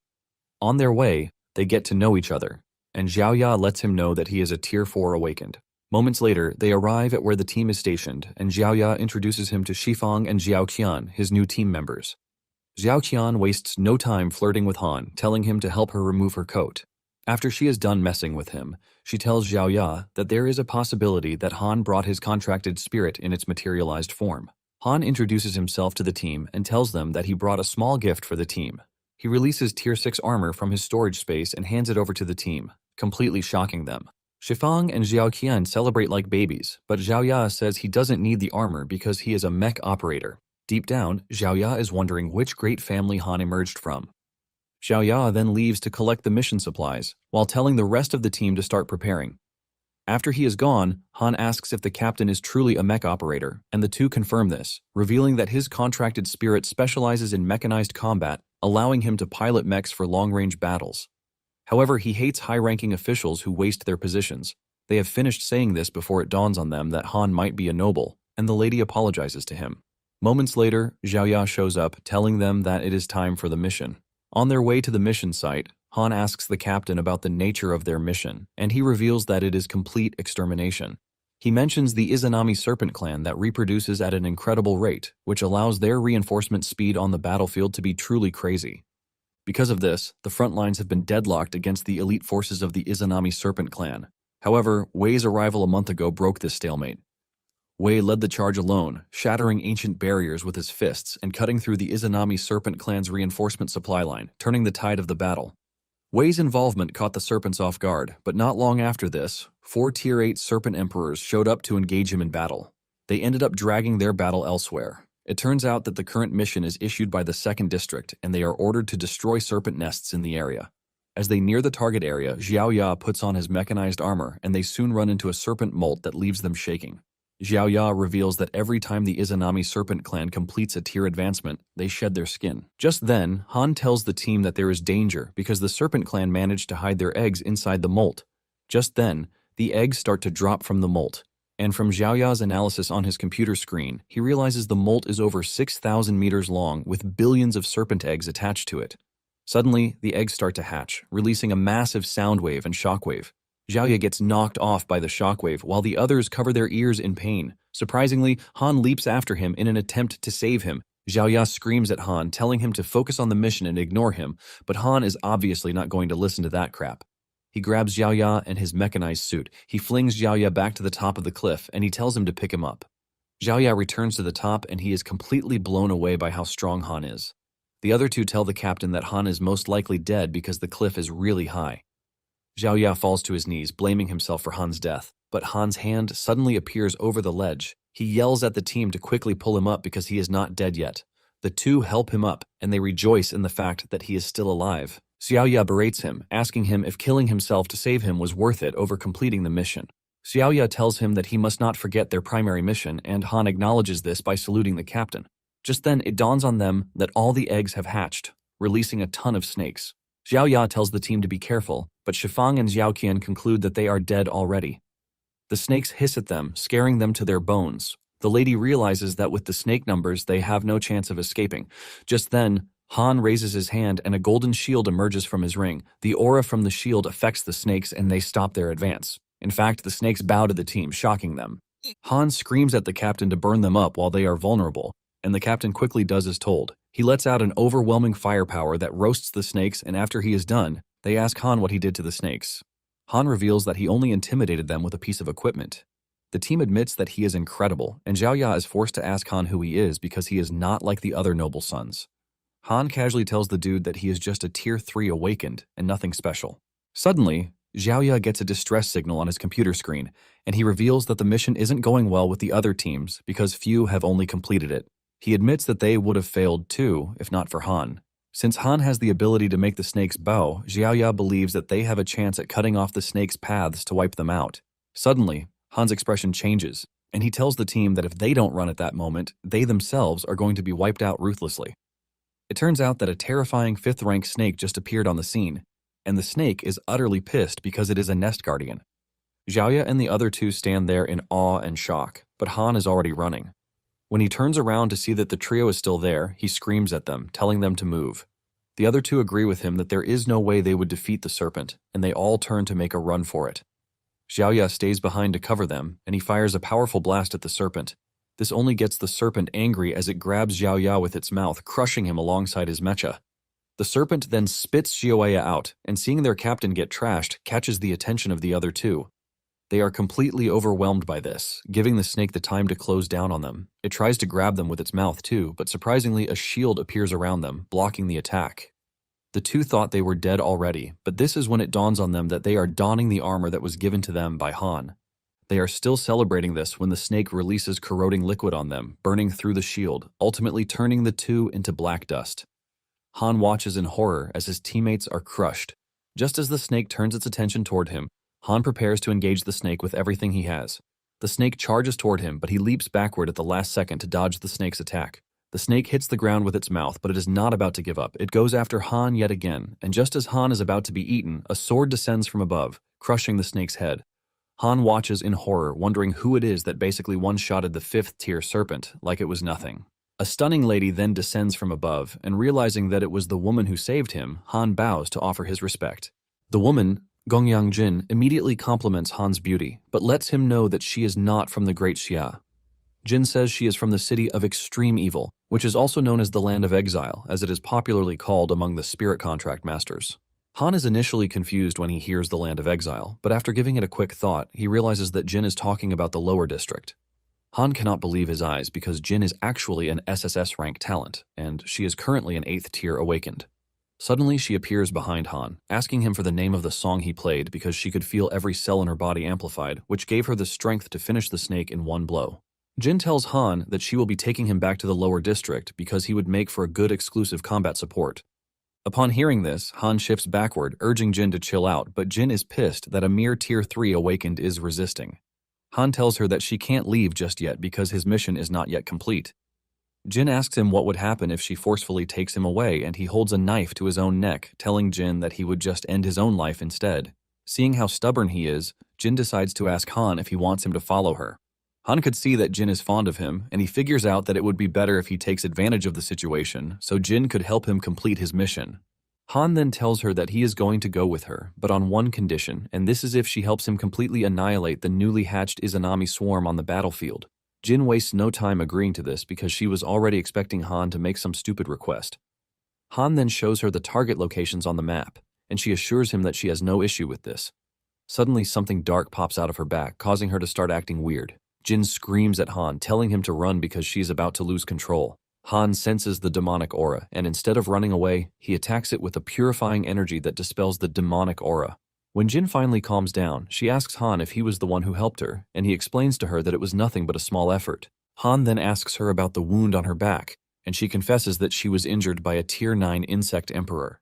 On their way, they get to know each other, and Xiao Ya lets him know that he is a Tier 4 awakened. Moments later, they arrive at where the team is stationed, and Xiao Ya introduces him to Shifang and Xiao Qian, his new team members. Xiao Qian wastes no time flirting with Han, telling him to help her remove her coat. After she is done messing with him, she tells Xiao Ya that there is a possibility that Han brought his contracted spirit in its materialized form. Han introduces himself to the team and tells them that he brought a small gift for the team. He releases Tier 6 armor from his storage space and hands it over to the team, completely shocking them. Shifang and Xiao Qian celebrate like babies, but Xiao Ya says he doesn't need the armor because he is a mech operator. Deep down, Xiao Ya is wondering which great family Han emerged from. Xiao Ya then leaves to collect the mission supplies, while telling the rest of the team to start preparing. After he is gone, Han asks if the captain is truly a mech operator, and the two confirm this, revealing that his contracted spirit specializes in mechanized combat, allowing him to pilot mechs for long-range battles. However, he hates high-ranking officials who waste their positions. They have finished saying this before it dawns on them that Han might be a noble, and the lady apologizes to him. Moments later, Xiao Ya shows up, telling them that it is time for the mission. On their way to the mission site, Han asks the captain about the nature of their mission, and he reveals that it is complete extermination. He mentions the Izanami serpent clan that reproduces at an incredible rate, which allows their reinforcement speed on the battlefield to be truly crazy. Because of this, the front lines have been deadlocked against the elite forces of the Izanami serpent clan. However, Wei's arrival a month ago broke this stalemate. Wei led the charge alone, shattering ancient barriers with his fists and cutting through the Izanami serpent clan's reinforcement supply line, turning the tide of the battle. Wei's involvement caught the serpents off guard, but not long after this, 4 Tier 8 serpent emperors showed up to engage him in battle. They ended up dragging their battle elsewhere. It turns out that the current mission is issued by the 2nd District, and they are ordered to destroy serpent nests in the area. As they near the target area, Xiao Ya puts on his mechanized armor, and they soon run into a serpent molt that leaves them shaking. Xiao Ya reveals that every time the Izanami serpent clan completes a tier advancement, they shed their skin. Just then, Han tells the team that there is danger because the serpent clan managed to hide their eggs inside the molt. Just then, the eggs start to drop from the molt, and from Xiao Ya's analysis on his computer screen, he realizes the molt is over 6,000 meters long with billions of serpent eggs attached to it. Suddenly, the eggs start to hatch, releasing a massive sound wave and shockwave. Xiao Ya gets knocked off by the shockwave while the others cover their ears in pain. Surprisingly, Han leaps after him in an attempt to save him. Xiao Ya screams at Han, telling him to focus on the mission and ignore him, but Han is obviously not going to listen to that crap. He grabs Xiao Ya and his mechanized suit. He flings Xiao Ya back to the top of the cliff, and he tells him to pick him up. Xiao Ya returns to the top, and he is completely blown away by how strong Han is. The other two tell the captain that Han is most likely dead because the cliff is really high. Xiao Ya falls to his knees, blaming himself for Han's death, but Han's hand suddenly appears over the ledge. He yells at the team to quickly pull him up because he is not dead yet. The two help him up, and they rejoice in the fact that he is still alive. Xiao Ya berates him, asking him if killing himself to save him was worth it over completing the mission. Xiao Ya tells him that he must not forget their primary mission, and Han acknowledges this by saluting the captain. Just then, it dawns on them that all the eggs have hatched, releasing a ton of snakes. Xiao Ya tells the team to be careful, but Shifang and Xiao Qian conclude that they are dead already. The snakes hiss at them, scaring them to their bones. The lady realizes that with the snake numbers, they have no chance of escaping. Just then, Han raises his hand and a golden shield emerges from his ring. The aura from the shield affects the snakes and they stop their advance. In fact, the snakes bow to the team, shocking them. Han screams at the captain to burn them up while they are vulnerable, and the captain quickly does as told. He lets out an overwhelming firepower that roasts the snakes, and after he is done, they ask Han what he did to the snakes. Han reveals that he only intimidated them with a piece of equipment. The team admits that he is incredible, and Xiao Ya is forced to ask Han who he is because he is not like the other noble sons. Han casually tells the dude that he is just a Tier 3 awakened and nothing special. Suddenly, Xiao Ya gets a distress signal on his computer screen, and he reveals that the mission isn't going well with the other teams because few have only completed it. He admits that they would have failed too, if not for Han. Since Han has the ability to make the snakes bow, Xiao Ya believes that they have a chance at cutting off the snakes' paths to wipe them out. Suddenly, Han's expression changes, and he tells the team that if they don't run at that moment, they themselves are going to be wiped out ruthlessly. It turns out that a terrifying 5th-rank snake just appeared on the scene, and the snake is utterly pissed because it is a nest guardian. Xiao Ya and the other two stand there in awe and shock, but Han is already running. When he turns around to see that the trio is still there, he screams at them, telling them to move. The other two agree with him that there is no way they would defeat the serpent, and they all turn to make a run for it. Xiao Ya stays behind to cover them, and he fires a powerful blast at the serpent. This only gets the serpent angry as it grabs Xiao Ya with its mouth, crushing him alongside his mecha. The serpent then spits Xiaoya out, and seeing their captain get trashed, catches the attention of the other two. They are completely overwhelmed by this, giving the snake the time to close down on them. It tries to grab them with its mouth too, but surprisingly a shield appears around them, blocking the attack. The two thought they were dead already, but this is when it dawns on them that they are donning the armor that was given to them by Han. They are still celebrating this when the snake releases corroding liquid on them, burning through the shield, ultimately turning the two into black dust. Han watches in horror as his teammates are crushed. Just as the snake turns its attention toward him, Han prepares to engage the snake with everything he has. The snake charges toward him, but he leaps backward at the last second to dodge the snake's attack. The snake hits the ground with its mouth, but it is not about to give up. It goes after Han yet again, and just as Han is about to be eaten, a sword descends from above, crushing the snake's head. Han watches in horror, wondering who it is that basically one-shotted the 5th-tier serpent like it was nothing. A stunning lady then descends from above, and realizing that it was the woman who saved him, Han bows to offer his respect. The woman, Gongyang Jin, immediately compliments Han's beauty, but lets him know that she is not from the Great Xia. Jin says she is from the city of extreme evil, which is also known as the Land of Exile, as it is popularly called among the spirit contract masters. Han is initially confused when he hears the Land of Exile, but after giving it a quick thought, he realizes that Jin is talking about the lower district. Han cannot believe his eyes because Jin is actually an SSS rank talent, and she is currently an 8th tier awakened. Suddenly, she appears behind Han, asking him for the name of the song he played because she could feel every cell in her body amplified, which gave her the strength to finish the snake in one blow. Jin tells Han that she will be taking him back to the lower district because he would make for a good exclusive combat support. Upon hearing this, Han shifts backward, urging Jin to chill out, but Jin is pissed that a mere tier 3 awakened is resisting. Han tells her that she can't leave just yet because his mission is not yet complete. Jin asks him what would happen if she forcefully takes him away, and he holds a knife to his own neck, telling Jin that he would just end his own life instead. Seeing how stubborn he is, Jin decides to ask Han if he wants him to follow her. Han could see that Jin is fond of him, and he figures out that it would be better if he takes advantage of the situation, so Jin could help him complete his mission. Han then tells her that he is going to go with her, but on one condition, and this is if she helps him completely annihilate the newly hatched Izanami swarm on the battlefield. Jin wastes no time agreeing to this because she was already expecting Han to make some stupid request. Han then shows her the target locations on the map, and she assures him that she has no issue with this. Suddenly, something dark pops out of her back, causing her to start acting weird. Jin screams at Han, telling him to run because she is about to lose control. Han senses the demonic aura, and instead of running away, he attacks it with a purifying energy that dispels the demonic aura. When Jin finally calms down, she asks Han if he was the one who helped her, and he explains to her that it was nothing but a small effort. Han then asks her about the wound on her back, and she confesses that she was injured by a Tier 9 insect emperor.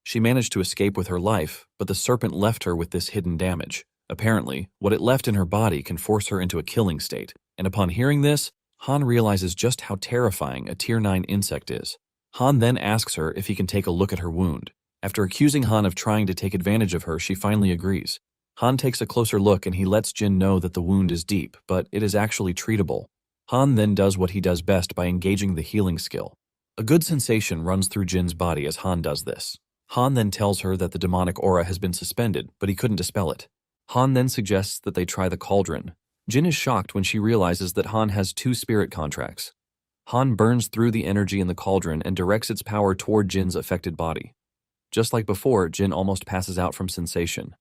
She managed to escape with her life, but the serpent left her with this hidden damage. Apparently, what it left in her body can force her into a killing state, and upon hearing this, Han realizes just how terrifying a Tier 9 insect is. Han then asks her if he can take a look at her wound. After accusing Han of trying to take advantage of her, she finally agrees. Han takes a closer look and he lets Jin know that the wound is deep, but it is actually treatable. Han then does what he does best by engaging the healing skill. A good sensation runs through Jin's body as Han does this. Han then tells her that the demonic aura has been suspended, but he couldn't dispel it. Han then suggests that they try the cauldron. Jin is shocked when she realizes that Han has 2 spirit contracts. Han burns through the energy in the cauldron and directs its power toward Jin's affected body. Just like before, Jin almost passes out from sensation.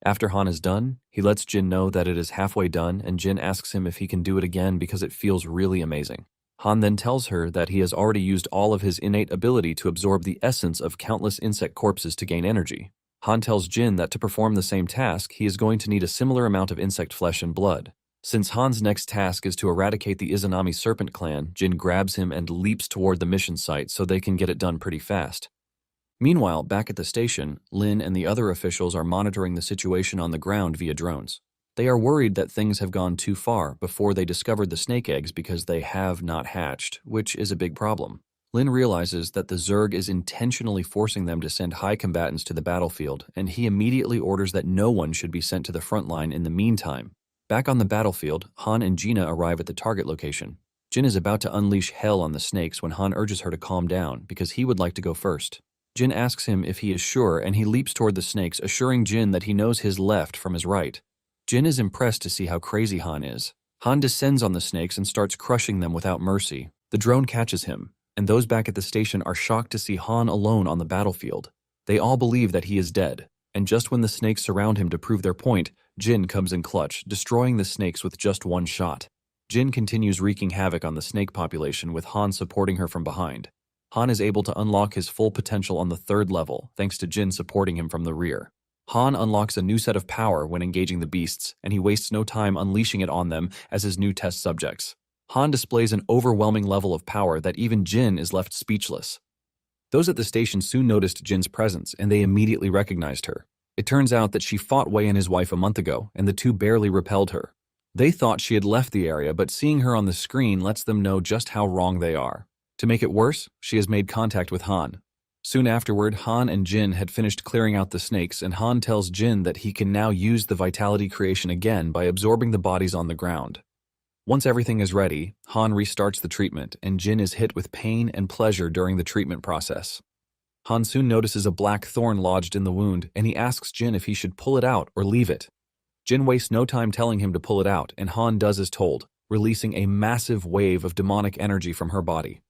After Han is done, he lets Jin know that it is halfway done, and Jin asks him if he can do it again because it feels really amazing. Han then tells her that he has already used all of his innate ability to absorb the essence of countless insect corpses to gain energy. Han tells Jin that to perform the same task, he is going to need a similar amount of insect flesh and blood. Since Han's next task is to eradicate the Izanami serpent clan, Jin grabs him and leaps toward the mission site so they can get it done pretty fast. Meanwhile, back at the station, Lin and the other officials are monitoring the situation on the ground via drones. They are worried that things have gone too far before they discovered the snake eggs because they have not hatched, which is a big problem. Lin realizes that the Zerg is intentionally forcing them to send high combatants to the battlefield, and he immediately orders that no one should be sent to the front line in the meantime. Back on the battlefield, Han and Gina arrive at the target location. Jin is about to unleash hell on the snakes when Han urges her to calm down because he would like to go first. Jin asks him if he is sure, and he leaps toward the snakes, assuring Jin that he knows his left from his right. Jin is impressed to see how crazy Han is. Han descends on the snakes and starts crushing them without mercy. The drone catches him, and those back at the station are shocked to see Han alone on the battlefield. They all believe that he is dead, and just when the snakes surround him to prove their point, Jin comes in clutch, destroying the snakes with just one shot. Jin continues wreaking havoc on the snake population with Han supporting her from behind. Han is able to unlock his full potential on the 3rd level, thanks to Jin supporting him from the rear. Han unlocks a new set of power when engaging the beasts, and he wastes no time unleashing it on them as his new test subjects. Han displays an overwhelming level of power that even Jin is left speechless. Those at the station soon noticed Jin's presence, and they immediately recognized her. It turns out that she fought Wei and his wife a month ago, and the two barely repelled her. They thought she had left the area, but seeing her on the screen lets them know just how wrong they are. To make it worse, she has made contact with Han. Soon afterward, Han and Jin had finished clearing out the snakes, and Han tells Jin that he can now use the vitality creation again by absorbing the bodies on the ground. Once everything is ready, Han restarts the treatment, and Jin is hit with pain and pleasure during the treatment process. Han soon notices a black thorn lodged in the wound, and he asks Jin if he should pull it out or leave it. Jin wastes no time telling him to pull it out, and Han does as told, releasing a massive wave of demonic energy from her body.